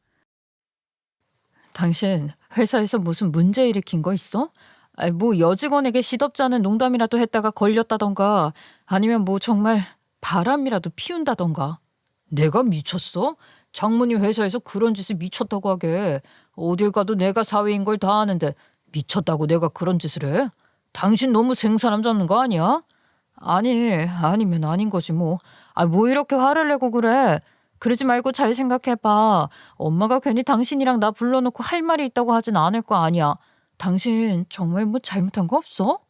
당신 회사에서 무슨 문제 일으킨 거 있어? 아이, 뭐 여직원에게 시덥잖은 농담이라도 했다가 걸렸다던가 아니면 뭐 정말 바람이라도 피운다던가. 내가 미쳤어? 장모님 회사에서 그런 짓을 미쳤다고 하게. 어딜 가도 내가 사위인 걸 다 아는데 미쳤다고 내가 그런 짓을 해? 당신 너무 생사람 잡는 거 아니야? 아니, 아니면 아닌 거지 뭐. 아, 뭐 이렇게 화를 내고 그래. 그러지 말고 잘 생각해봐. 엄마가 괜히 당신이랑 나 불러놓고 할 말이 있다고 하진 않을 거 아니야. 당신 정말 뭐 잘못한 거 없어?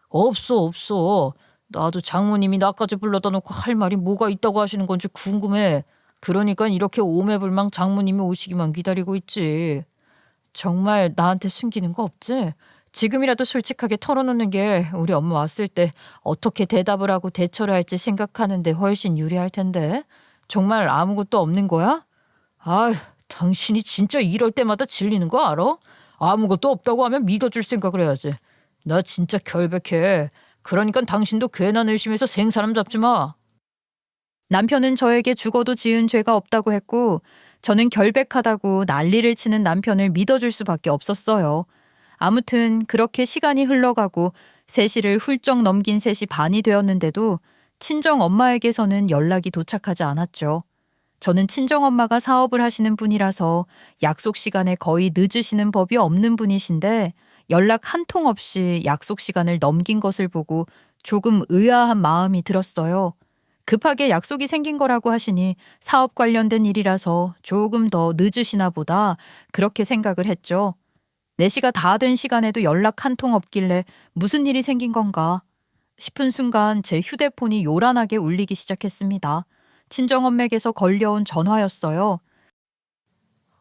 없어, 없어. 나도 장모님이 나까지 불러다 놓고 할 말이 뭐가 있다고 하시는 건지 궁금해. 그러니까 이렇게 오매불망 장모님이 오시기만 기다리고 있지. 정말 나한테 숨기는 거 없지? 지금이라도 솔직하게 털어놓는 게 우리 엄마 왔을 때 어떻게 대답을 하고 대처를 할지 생각하는데 훨씬 유리할 텐데. 정말 아무것도 없는 거야? 아휴, 당신이 진짜 이럴 때마다 질리는 거 알아? 아무것도 없다고 하면 믿어줄 생각을 해야지. 나 진짜 결백해. 그러니까 당신도 괜한 의심해서 생사람 잡지 마. 남편은 저에게 죽어도 지은 죄가 없다고 했고 저는 결백하다고 난리를 치는 남편을 믿어줄 수밖에 없었어요. 아무튼 그렇게 시간이 흘러가고 3시를 훌쩍 넘긴 3시 반이 되었는데도 친정 엄마에게서는 연락이 도착하지 않았죠. 저는 친정 엄마가 사업을 하시는 분이라서 약속 시간에 거의 늦으시는 법이 없는 분이신데 연락 한 통 없이 약속 시간을 넘긴 것을 보고 조금 의아한 마음이 들었어요. 급하게 약속이 생긴 거라고 하시니 사업 관련된 일이라서 조금 더 늦으시나 보다 그렇게 생각을 했죠. 4시가 다 된 시간에도 연락 한 통 없길래 무슨 일이 생긴 건가 싶은 순간 제 휴대폰이 요란하게 울리기 시작했습니다. 친정엄맥에서 걸려온 전화였어요.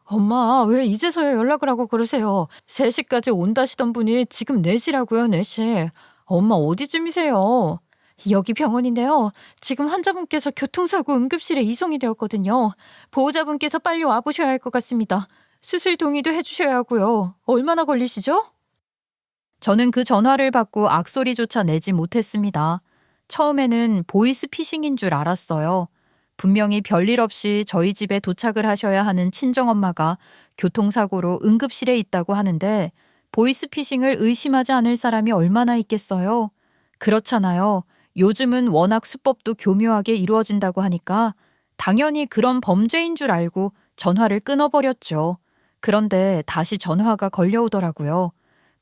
엄마, 왜 이제서야 연락을 하고 그러세요? 3시까지 온다시던 분이 지금 4시라고요, 4시. 엄마 어디쯤이세요? 여기 병원인데요. 지금 환자분께서 교통사고 응급실에 이송이 되었거든요. 보호자분께서 빨리 와보셔야 할 것 같습니다. 수술 동의도 해주셔야 하고요. 얼마나 걸리시죠? 저는 그 전화를 받고 악소리조차 내지 못했습니다. 처음에는 보이스피싱인 줄 알았어요. 분명히 별일 없이 저희 집에 도착을 하셔야 하는 친정엄마가 교통사고로 응급실에 있다고 하는데 보이스피싱을 의심하지 않을 사람이 얼마나 있겠어요? 그렇잖아요. 요즘은 워낙 수법도 교묘하게 이루어진다고 하니까 당연히 그런 범죄인 줄 알고 전화를 끊어버렸죠. 그런데 다시 전화가 걸려오더라고요.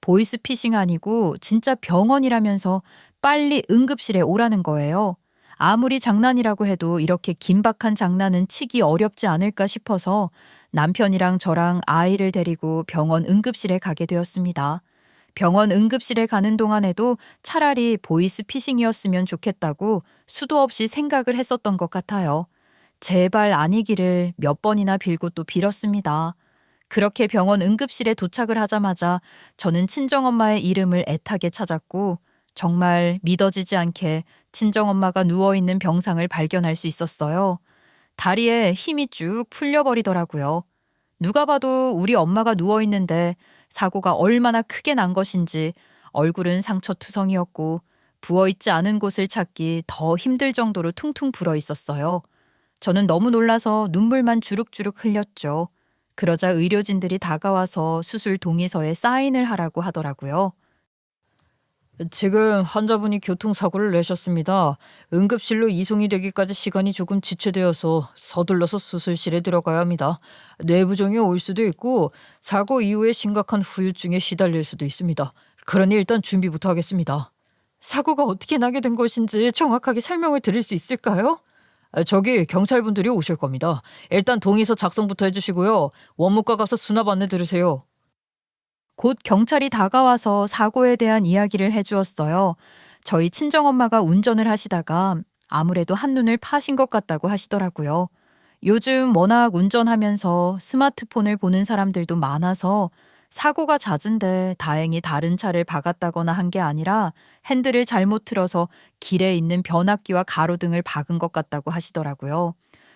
보이스피싱 아니고 진짜 병원이라면서 빨리 응급실에 오라는 거예요. 아무리 장난이라고 해도 이렇게 긴박한 장난은 치기 어렵지 않을까 싶어서 남편이랑 저랑 아이를 데리고 병원 응급실에 가게 되었습니다. 병원 응급실에 가는 동안에도 차라리 보이스피싱이었으면 좋겠다고 수도 없이 생각을 했었던 것 같아요. 제발 아니기를 몇 번이나 빌고 또 빌었습니다. 그렇게 병원 응급실에 도착을 하자마자 저는 친정엄마의 이름을 애타게 찾았고 정말 믿어지지 않게 친정엄마가 누워있는 병상을 발견할 수 있었어요. 다리에 힘이 쭉 풀려버리더라고요. 누가 봐도 우리 엄마가 누워있는데 사고가 얼마나 크게 난 것인지 얼굴은 상처투성이었고 부어있지 않은 곳을 찾기 더 힘들 정도로 퉁퉁 불어 있었어요. 저는 너무 놀라서 눈물만 주룩주룩 흘렸죠. 그러자 의료진들이 다가와서 수술 동의서에 사인을 하라고 하더라고요. 지금 환자분이 교통사고를 내셨습니다. 응급실로 이송이 되기까지 시간이 조금 지체되어서 서둘러서 수술실에 들어가야 합니다. 뇌부종이 올 수도 있고 사고 이후에 심각한 후유증에 시달릴 수도 있습니다. 그러니 일단 준비부터 하겠습니다. 사고가 어떻게 나게 된 것인지 정확하게 설명을 드릴 수 있을까요? 저기 경찰분들이 오실 겁니다. 일단 동의서 작성부터 해주시고요. 원무과 가서 수납 안내 들으세요. 곧 경찰이 다가와서 사고에 대한 이야기를 해주었어요. 저희 친정엄마가 운전을 하시다가 아무래도 한눈을 파신 것 같다고 하시더라고요. 요즘 워낙 운전하면서 스마트폰을 보는 사람들도 많아서 사고가 잦은데 다행히 다른 차를 박았다거나 한 게 아니라 핸들을 잘못 틀어서 길에 있는 변압기와 가로등을 박은 것 같다고 하시더라고요.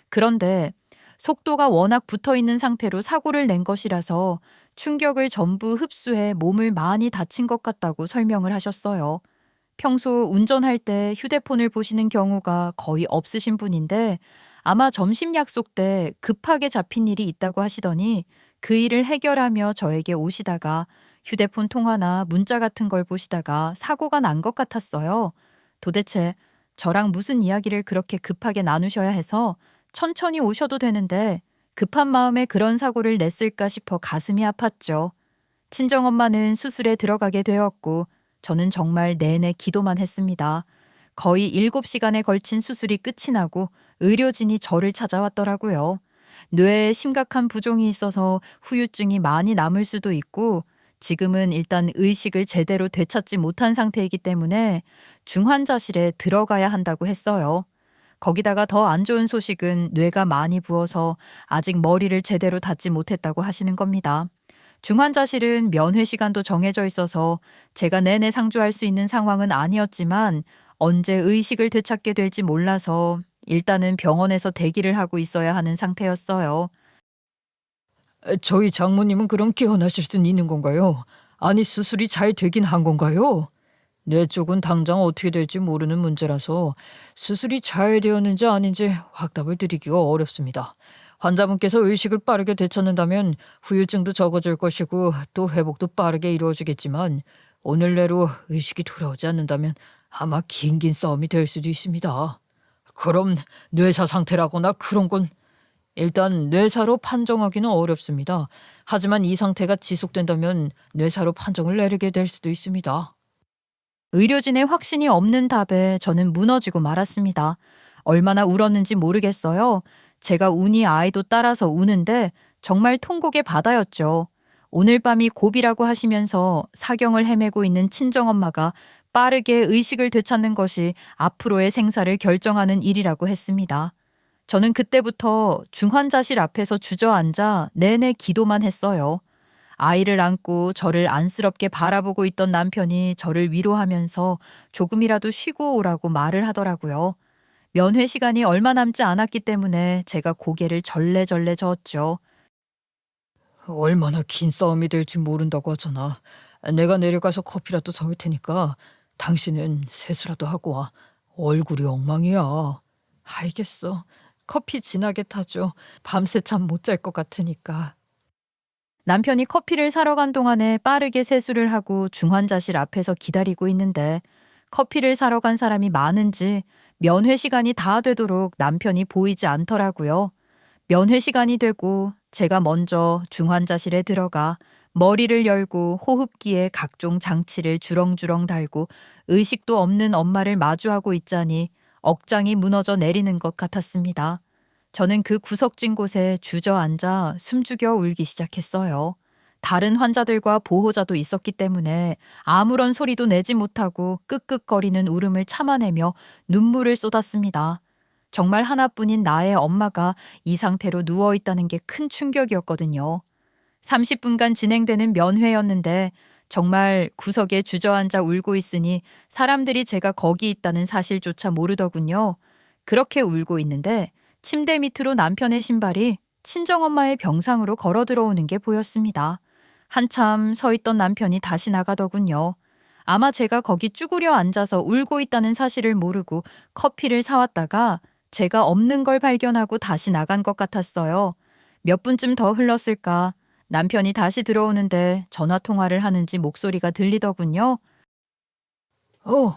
그런데 속도가 워낙 붙어 있는 상태로 사고를 낸 것이라서 충격을 전부 흡수해 몸을 많이 다친 것 같다고 설명을 하셨어요. 평소 운전할 때 휴대폰을 보시는 경우가 거의 없으신 분인데 아마 점심 약속 때 급하게 잡힌 일이 있다고 하시더니 그 일을 해결하며 저에게 오시다가 휴대폰 통화나 문자 같은 걸 보시다가 사고가 난 것 같았어요. 도대체 저랑 무슨 이야기를 그렇게 급하게 나누셔야 해서 천천히 오셔도 되는데 급한 마음에 그런 사고를 냈을까 싶어 가슴이 아팠죠. 친정엄마는 수술에 들어가게 되었고 저는 정말 내내 기도만 했습니다. 거의 7시간에 걸친 수술이 끝이 나고 의료진이 저를 찾아왔더라고요. 뇌에 심각한 부종이 있어서 후유증이 많이 남을 수도 있고 지금은 일단 의식을 제대로 되찾지 못한 상태이기 때문에 중환자실에 들어가야 한다고 했어요. 거기다가 더 안 좋은 소식은 뇌가 많이 부어서 아직 머리를 제대로 닫지 못했다고 하시는 겁니다. 중환자실은 면회 시간도 정해져 있어서 제가 내내 상주할 수 있는 상황은 아니었지만 언제 의식을 되찾게 될지 몰라서 일단은 병원에서 대기를 하고 있어야 하는 상태였어요. 저희 장모님은 그럼 깨어나실 수는 있는 건가요? 아니 수술이 잘 되긴 한 건가요? 뇌 쪽은 당장 어떻게 될지 모르는 문제라서 수술이 잘 되었는지 아닌지 확답을 드리기가 어렵습니다. 환자분께서 의식을 빠르게 되찾는다면 후유증도 적어질 것이고 또 회복도 빠르게 이루어지겠지만 오늘 내로 의식이 돌아오지 않는다면 아마 긴 싸움이 될 수도 있습니다. 그럼 뇌사 상태라거나 그런 건 일단 뇌사로 판정하기는 어렵습니다. 하지만 이 상태가 지속된다면 뇌사로 판정을 내리게 될 수도 있습니다. 의료진의 확신이 없는 답에 저는 무너지고 말았습니다. 얼마나 울었는지 모르겠어요. 제가 운이 아이도 따라서 우는데 정말 통곡의 바다였죠. 오늘 밤이 고비라고 하시면서 사경을 헤매고 있는 친정엄마가 빠르게 의식을 되찾는 것이 앞으로의 생사를 결정하는 일이라고 했습니다. 저는 그때부터 중환자실 앞에서 주저앉아 내내 기도만 했어요. 아이를 안고 저를 안쓰럽게 바라보고 있던 남편이 저를 위로하면서 조금이라도 쉬고 오라고 말을 하더라고요. 면회 시간이 얼마 남지 않았기 때문에 제가 고개를 절레절레 저었죠. 얼마나 긴 싸움이 될지 모른다고 하잖아. 내가 내려가서 커피라도 사올 테니까 당신은 세수라도 하고 와. 얼굴이 엉망이야. 알겠어. 커피 진하게 타줘. 밤새 잠 못 잘 것 같으니까. 남편이 커피를 사러 간 동안에 빠르게 세수를 하고 중환자실 앞에서 기다리고 있는데 커피를 사러 간 사람이 많은지 면회 시간이 다 되도록 남편이 보이지 않더라고요. 면회 시간이 되고 제가 먼저 중환자실에 들어가 머리를 열고 호흡기에 각종 장치를 주렁주렁 달고 의식도 없는 엄마를 마주하고 있자니 억장이 무너져 내리는 것 같았습니다. 저는 그 구석진 곳에 주저앉아 숨죽여 울기 시작했어요. 다른 환자들과 보호자도 있었기 때문에 아무런 소리도 내지 못하고 끄끄거리는 울음을 참아내며 눈물을 쏟았습니다. 정말 하나뿐인 나의 엄마가 이 상태로 누워있다는 게 큰 충격이었거든요. 30분간 진행되는 면회였는데 정말 구석에 주저앉아 울고 있으니 사람들이 제가 거기 있다는 사실조차 모르더군요. 그렇게 울고 있는데 침대 밑으로 남편의 신발이 친정엄마의 병상으로 걸어 들어오는 게 보였습니다. 한참 서 있던 남편이 다시 나가더군요. 아마 제가 거기 쭈그려 앉아서 울고 있다는 사실을 모르고 커피를 사왔다가 제가 없는 걸 발견하고 다시 나간 것 같았어요. 몇 분쯤 더 흘렀을까 남편이 다시 들어오는데 전화 통화를 하는지 목소리가 들리더군요.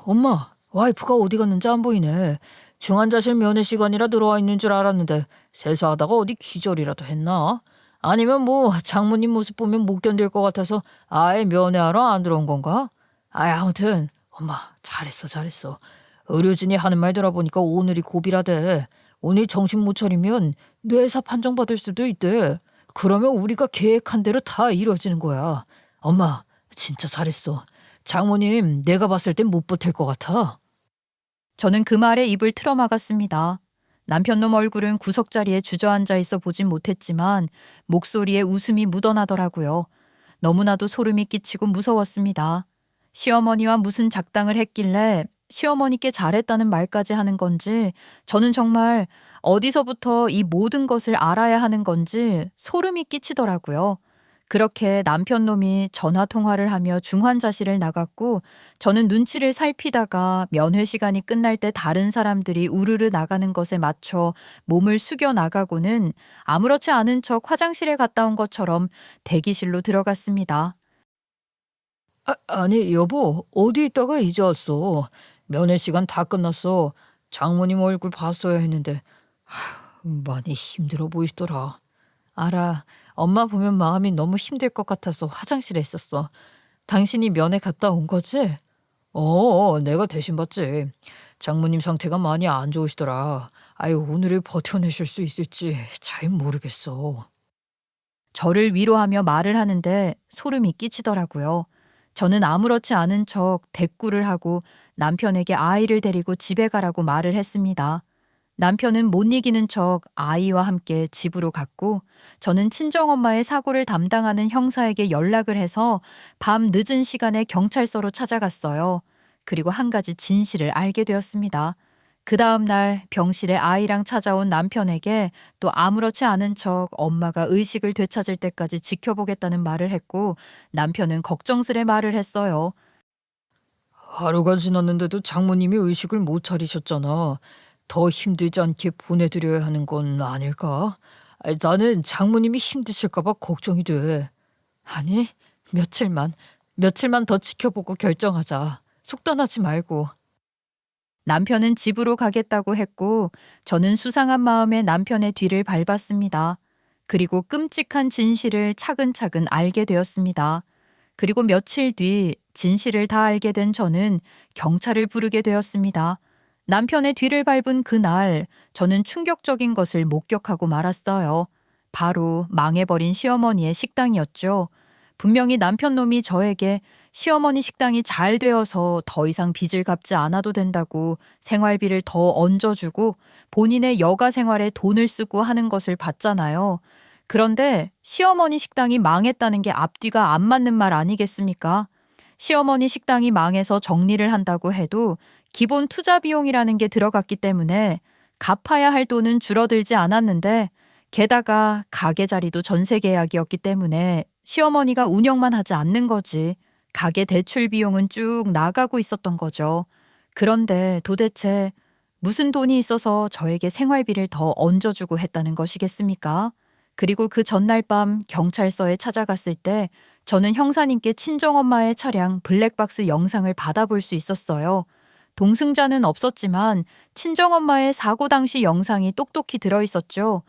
엄마. 와이프가 어디 갔는지 안 보이네. 중환자실 면회 시간이라 들어와 있는 줄 알았는데 세수하다가 어디 기절이라도 했나? 아니면 뭐 장모님 모습 보면 못 견딜 것 같아서 아예 면회하러 안 들어온 건가? 아무튼 엄마 잘했어. 의료진이 하는 말 들어보니까 오늘이 고비라대. 오늘 정신 못 차리면 뇌사 판정받을 수도 있대. 그러면 우리가 계획한 대로 다 이루어지는 거야. 엄마 진짜 잘했어. 장모님 내가 봤을 땐 못 버틸 것 같아. 저는 그 말에 입을 틀어막았습니다. 남편놈 얼굴은 구석자리에 주저앉아 있어 보진 못했지만 목소리에 웃음이 묻어나더라고요. 너무나도 소름이 끼치고 무서웠습니다. 시어머니와 무슨 작당을 했길래 시어머니께 잘했다는 말까지 하는 건지 저는 정말 어디서부터 이 모든 것을 알아야 하는 건지 소름이 끼치더라고요. 그렇게 남편놈이 전화 통화를 하며 중환자실을 나갔고 저는 눈치를 살피다가 면회 시간이 끝날 때 다른 사람들이 우르르 나가는 것에 맞춰 몸을 숙여 나가고는 아무렇지 않은 척 화장실에 갔다 온 것처럼 대기실로 들어갔습니다. 아니 여보, 어디 있다가 이제 왔어. 면회 시간 다 끝났어. 장모님 얼굴 봤어야 했는데 많이 힘들어 보이시더라. 알아. 엄마 보면 마음이 너무 힘들 것 같아서 화장실에 있었어. 당신이 면회 갔다 온 거지? 내가 대신 봤지. 장모님 상태가 많이 안 좋으시더라. 아유, 오늘을 버텨내실 수 있을지 잘 모르겠어. 저를 위로하며 말을 하는데 소름이 끼치더라고요. 저는 아무렇지 않은 척 대꾸를 하고 남편에게 아이를 데리고 집에 가라고 말을 했습니다. 남편은 못 이기는 척 아이와 함께 집으로 갔고 저는 친정엄마의 사고를 담당하는 형사에게 연락을 해서 밤 늦은 시간에 경찰서로 찾아갔어요. 그리고 한 가지 진실을 알게 되었습니다. 그 다음 날 병실에 아이랑 찾아온 남편에게 또 아무렇지 않은 척 엄마가 의식을 되찾을 때까지 지켜보겠다는 말을 했고 남편은 걱정스레 말을 했어요. 하루가 지났는데도 장모님이 의식을 못 차리셨잖아. 더 힘들지 않게 보내드려야 하는 건 아닐까? 나는 장모님이 힘드실까봐 걱정이 돼. 아니, 며칠만 더 지켜보고 결정하자. 속단하지 말고. 남편은 집으로 가겠다고 했고 저는 수상한 마음에 남편의 뒤를 밟았습니다. 그리고 끔찍한 진실을 차근차근 알게 되었습니다. 그리고 며칠 뒤 진실을 다 알게 된 저는 경찰을 부르게 되었습니다. 남편의 뒤를 밟은 그날 저는 충격적인 것을 목격하고 말았어요. 바로 망해버린 시어머니의 식당이었죠. 분명히 남편 놈이 저에게 시어머니 식당이 잘 되어서 더 이상 빚을 갚지 않아도 된다고 생활비를 더 얹어주고 본인의 여가 생활에 돈을 쓰고 하는 것을 봤잖아요. 그런데 시어머니 식당이 망했다는 게 앞뒤가 안 맞는 말 아니겠습니까? 시어머니 식당이 망해서 정리를 한다고 해도 기본 투자 비용이라는 게 들어갔기 때문에 갚아야 할 돈은 줄어들지 않았는데 게다가 가게 자리도 전세 계약이었기 때문에 시어머니가 운영만 하지 않는 거지. 가게 대출 비용은 쭉 나가고 있었던 거죠. 그런데 도대체 무슨 돈이 있어서 저에게 생활비를 더 얹어주고 했다는 것이겠습니까? 그리고 그 전날 밤 경찰서에 찾아갔을 때 저는 형사님께 친정엄마의 차량 블랙박스 영상을 받아볼 수 있었어요. 동승자는 없었지만 친정엄마의 사고 당시 영상이 똑똑히 들어있었죠.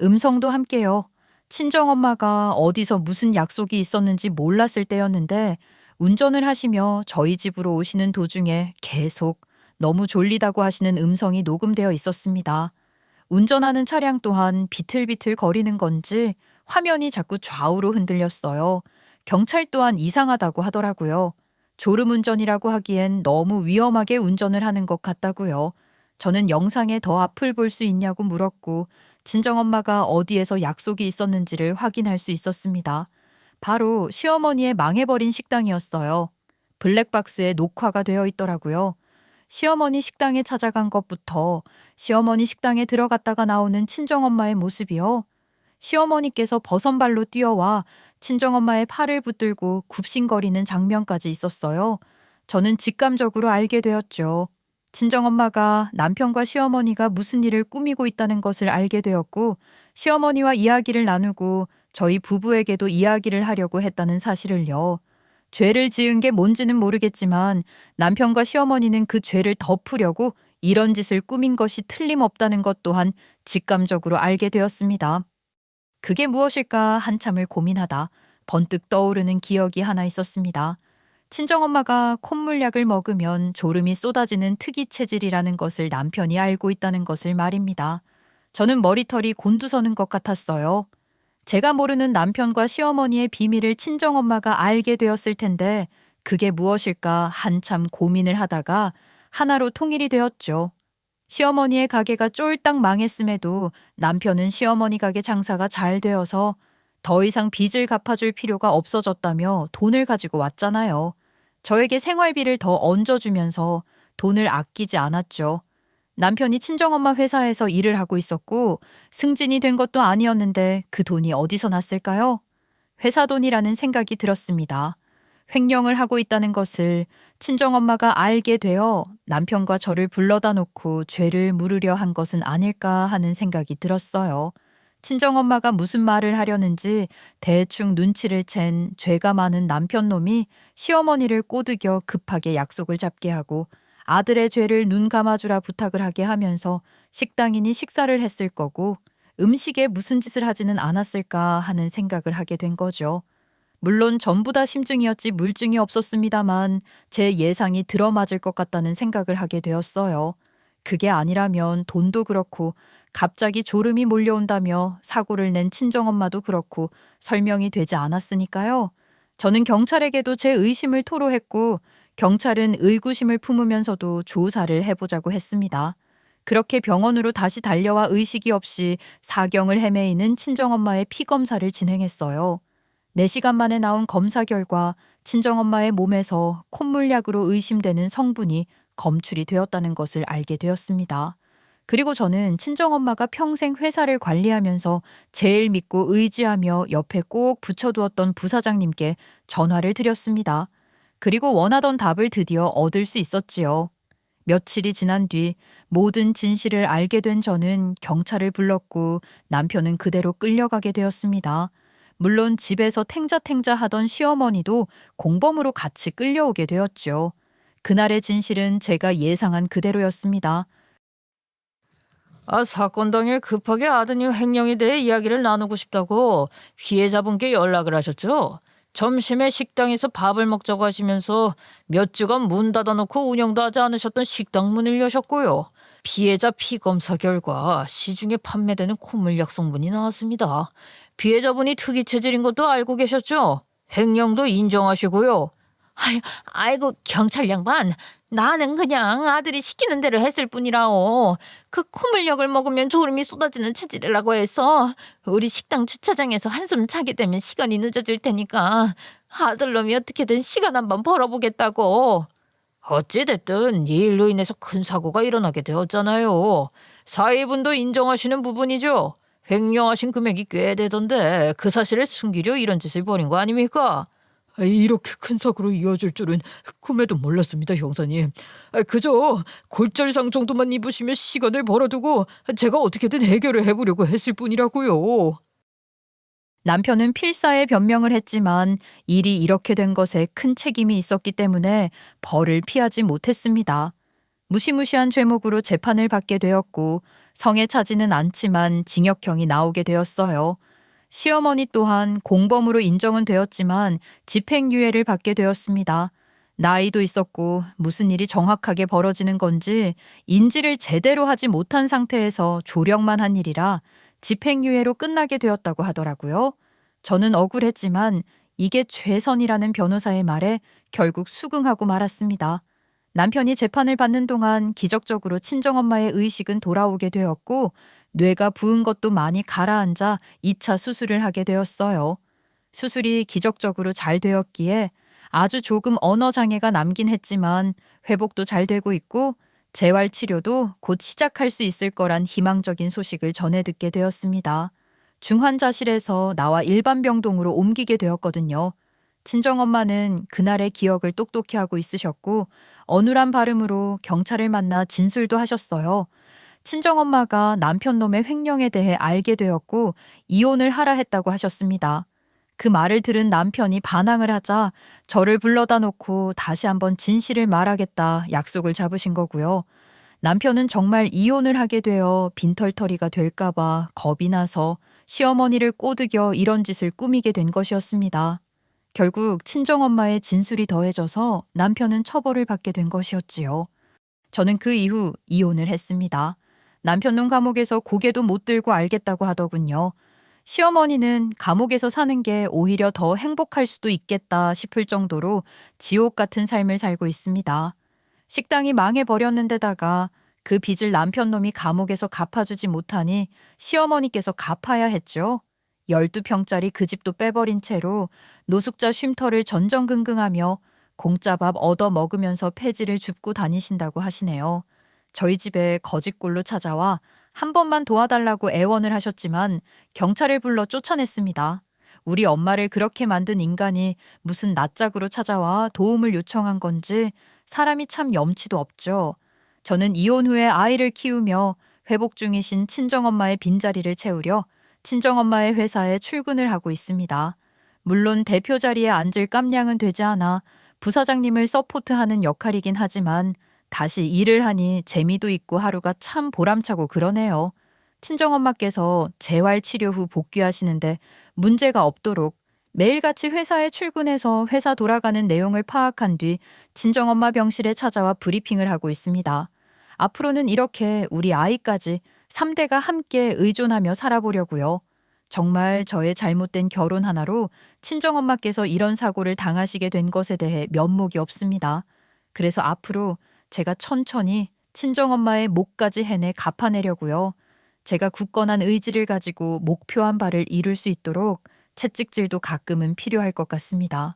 음성도 함께요. 친정엄마가 어디서 무슨 약속이 있었는지 몰랐을 때였는데 운전을 하시며 저희 집으로 오시는 도중에 계속 너무 졸리다고 하시는 음성이 녹음되어 있었습니다. 운전하는 차량 또한 비틀비틀 거리는 건지 화면이 자꾸 좌우로 흔들렸어요. 경찰 또한 이상하다고 하더라고요. 졸음운전이라고 하기엔 너무 위험하게 운전을 하는 것 같다고요. 저는 영상에 더 앞을 볼 수 있냐고 물었고 친정엄마가 어디에서 약속이 있었는지를 확인할 수 있었습니다. 바로 시어머니의 망해버린 식당이었어요. 블랙박스에 녹화가 되어 있더라고요. 시어머니 식당에 찾아간 것부터 시어머니 식당에 들어갔다가 나오는 친정엄마의 모습이요. 시어머니께서 버선발로 뛰어와 친정엄마의 팔을 붙들고 굽신거리는 장면까지 있었어요. 저는 직감적으로 알게 되었죠. 친정엄마가 남편과 시어머니가 무슨 일을 꾸미고 있다는 것을 알게 되었고 시어머니와 이야기를 나누고 저희 부부에게도 이야기를 하려고 했다는 사실을요. 죄를 지은 게 뭔지는 모르겠지만 남편과 시어머니는 그 죄를 덮으려고 이런 짓을 꾸민 것이 틀림없다는 것 또한 직감적으로 알게 되었습니다. 그게 무엇일까 한참을 고민하다 번뜩 떠오르는 기억이 하나 있었습니다. 친정엄마가 콧물약을 먹으면 졸음이 쏟아지는 특이 체질이라는 것을 남편이 알고 있다는 것을 말입니다. 저는 머리털이 곤두서는 것 같았어요. 제가 모르는 남편과 시어머니의 비밀을 친정엄마가 알게 되었을 텐데 그게 무엇일까 한참 고민을 하다가 하나로 통일이 되었죠. 시어머니의 가게가 쫄딱 망했음에도 남편은 시어머니 가게 장사가 잘 되어서 더 이상 빚을 갚아줄 필요가 없어졌다며 돈을 가지고 왔잖아요. 저에게 생활비를 더 얹어주면서 돈을 아끼지 않았죠. 남편이 친정엄마 회사에서 일을 하고 있었고 승진이 된 것도 아니었는데 그 돈이 어디서 났을까요? 회사 돈이라는 생각이 들었습니다. 횡령을 하고 있다는 것을 친정엄마가 알게 되어 남편과 저를 불러다 놓고 죄를 물으려 한 것은 아닐까 하는 생각이 들었어요. 친정엄마가 무슨 말을 하려는지 대충 눈치를 챈 죄가 많은 남편놈이 시어머니를 꼬드겨 급하게 약속을 잡게 하고 아들의 죄를 눈 감아주라 부탁을 하게 하면서 식당이니 식사를 했을 거고 음식에 무슨 짓을 하지는 않았을까 하는 생각을 하게 된 거죠. 물론 전부 다 심증이었지 물증이 없었습니다만 제 예상이 들어맞을 것 같다는 생각을 하게 되었어요. 그게 아니라면 돈도 그렇고 갑자기 졸음이 몰려온다며 사고를 낸 친정엄마도 그렇고 설명이 되지 않았으니까요. 저는 경찰에게도 제 의심을 토로했고 경찰은 의구심을 품으면서도 조사를 해보자고 했습니다. 그렇게 병원으로 다시 달려와 의식이 없이 사경을 헤매이는 친정엄마의 피검사를 진행했어요. 4시간 만에 나온 검사 결과 친정엄마의 몸에서 콧물약으로 의심되는 성분이 검출이 되었다는 것을 알게 되었습니다. 그리고 저는 친정엄마가 평생 회사를 관리하면서 제일 믿고 의지하며 옆에 꼭 붙여두었던 부사장님께 전화를 드렸습니다. 그리고 원하던 답을 드디어 얻을 수 있었지요. 며칠이 지난 뒤 모든 진실을 알게 된 저는 경찰을 불렀고 남편은 그대로 끌려가게 되었습니다. 물론 집에서 탱자탱자 하던 시어머니도 공범으로 같이 끌려오게 되었죠. 그날의 진실은 제가 예상한 그대로였습니다. 사건 당일 급하게 아드님 횡령에 대해 이야기를 나누고 싶다고 피해자분께 연락을 하셨죠? 점심에 식당에서 밥을 먹자고 하시면서 몇 주간 문 닫아놓고 운영도 하지 않으셨던 식당 문을 여셨고요. 피해자 피검사 결과 시중에 판매되는 콧물약 성분이 나왔습니다. 피해자분이 특이 체질인 것도 알고 계셨죠? 횡령도 인정하시고요. 아이고 경찰 양반, 나는 그냥 아들이 시키는 대로 했을 뿐이라오. 그 콧물약을 먹으면 졸음이 쏟아지는 체질이라고 해서 우리 식당 주차장에서 한숨 자게 되면 시간이 늦어질 테니까 아들놈이 어떻게든 시간 한번 벌어보겠다고. 어찌됐든 이 일로 인해서 큰 사고가 일어나게 되었잖아요. 사위분도 인정하시는 부분이죠. 횡령하신 금액이 꽤 되던데 그 사실을 숨기려 이런 짓을 벌인 거 아닙니까? 이렇게 큰 사고로 이어질 줄은 꿈에도 몰랐습니다, 형사님. 그저 골절상 정도만 입으시면 시간을 벌어두고 제가 어떻게든 해결을 해보려고 했을 뿐이라고요. 남편은 필사에 변명을 했지만 일이 이렇게 된 것에 큰 책임이 있었기 때문에 벌을 피하지 못했습니다. 무시무시한 죄목으로 재판을 받게 되었고 성에 차지는 않지만 징역형이 나오게 되었어요. 시어머니 또한 공범으로 인정은 되었지만 집행유예를 받게 되었습니다. 나이도 있었고 무슨 일이 정확하게 벌어지는 건지 인지를 제대로 하지 못한 상태에서 조력만 한 일이라 집행유예로 끝나게 되었다고 하더라고요. 저는 억울했지만 이게 최선이라는 변호사의 말에 결국 수긍하고 말았습니다. 남편이 재판을 받는 동안 기적적으로 친정엄마의 의식은 돌아오게 되었고 뇌가 부은 것도 많이 가라앉아 2차 수술을 하게 되었어요. 수술이 기적적으로 잘 되었기에 아주 조금 언어장애가 남긴 했지만 회복도 잘 되고 있고 재활치료도 곧 시작할 수 있을 거란 희망적인 소식을 전해 듣게 되었습니다. 중환자실에서 나와 일반 병동으로 옮기게 되었거든요. 친정엄마는 그날의 기억을 똑똑히 하고 있으셨고 어눌한 발음으로 경찰을 만나 진술도 하셨어요. 친정엄마가 남편놈의 횡령에 대해 알게 되었고 이혼을 하라 했다고 하셨습니다. 그 말을 들은 남편이 반항을 하자 저를 불러다 놓고 다시 한번 진실을 말하겠다 약속을 잡으신 거고요. 남편은 정말 이혼을 하게 되어 빈털터리가 될까 봐 겁이 나서 시어머니를 꼬드겨 이런 짓을 꾸미게 된 것이었습니다. 결국 친정엄마의 진술이 더해져서 남편은 처벌을 받게 된 것이었지요. 저는 그 이후 이혼을 했습니다. 남편놈 감옥에서 고개도 못 들고 알겠다고 하더군요. 시어머니는 감옥에서 사는 게 오히려 더 행복할 수도 있겠다 싶을 정도로 지옥 같은 삶을 살고 있습니다. 식당이 망해버렸는데다가 그 빚을 남편놈이 감옥에서 갚아주지 못하니 시어머니께서 갚아야 했죠. 12평짜리 그 집도 빼버린 채로 노숙자 쉼터를 전전긍긍하며 공짜밥 얻어 먹으면서 폐지를 줍고 다니신다고 하시네요. 저희 집에 거짓골로 찾아와 한 번만 도와달라고 애원을 하셨지만 경찰을 불러 쫓아냈습니다. 우리 엄마를 그렇게 만든 인간이 무슨 낯짝으로 찾아와 도움을 요청한 건지 사람이 참 염치도 없죠. 저는 이혼 후에 아이를 키우며 회복 중이신 친정엄마의 빈자리를 채우려 친정엄마의 회사에 출근을 하고 있습니다. 물론 대표 자리에 앉을 깜냥은 되지 않아 부사장님을 서포트하는 역할이긴 하지만 다시 일을 하니 재미도 있고 하루가 참 보람차고 그러네요. 친정엄마께서 재활 치료 후 복귀하시는데 문제가 없도록 매일같이 회사에 출근해서 회사 돌아가는 내용을 파악한 뒤 친정엄마 병실에 찾아와 브리핑을 하고 있습니다. 앞으로는 이렇게 우리 아이까지 3대가 함께 의존하며 살아보려고요. 정말 저의 잘못된 결혼 하나로 친정엄마께서 이런 사고를 당하시게 된 것에 대해 면목이 없습니다. 그래서 앞으로 제가 천천히 친정엄마의 몫까지 해내 갚아내려고요. 제가 굳건한 의지를 가지고 목표한 바를 이룰 수 있도록 채찍질도 가끔은 필요할 것 같습니다.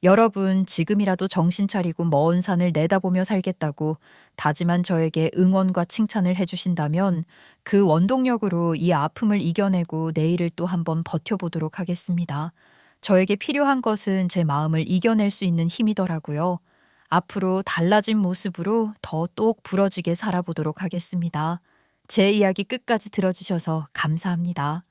여러분 지금이라도 정신 차리고 먼 산을 내다보며 살겠다고 다짐한 저에게 응원과 칭찬을 해주신다면 그 원동력으로 이 아픔을 이겨내고 내일을 또 한번 버텨보도록 하겠습니다. 저에게 필요한 것은 제 마음을 이겨낼 수 있는 힘이더라고요. 앞으로 달라진 모습으로 더 똑 부러지게 살아보도록 하겠습니다. 제 이야기 끝까지 들어주셔서 감사합니다.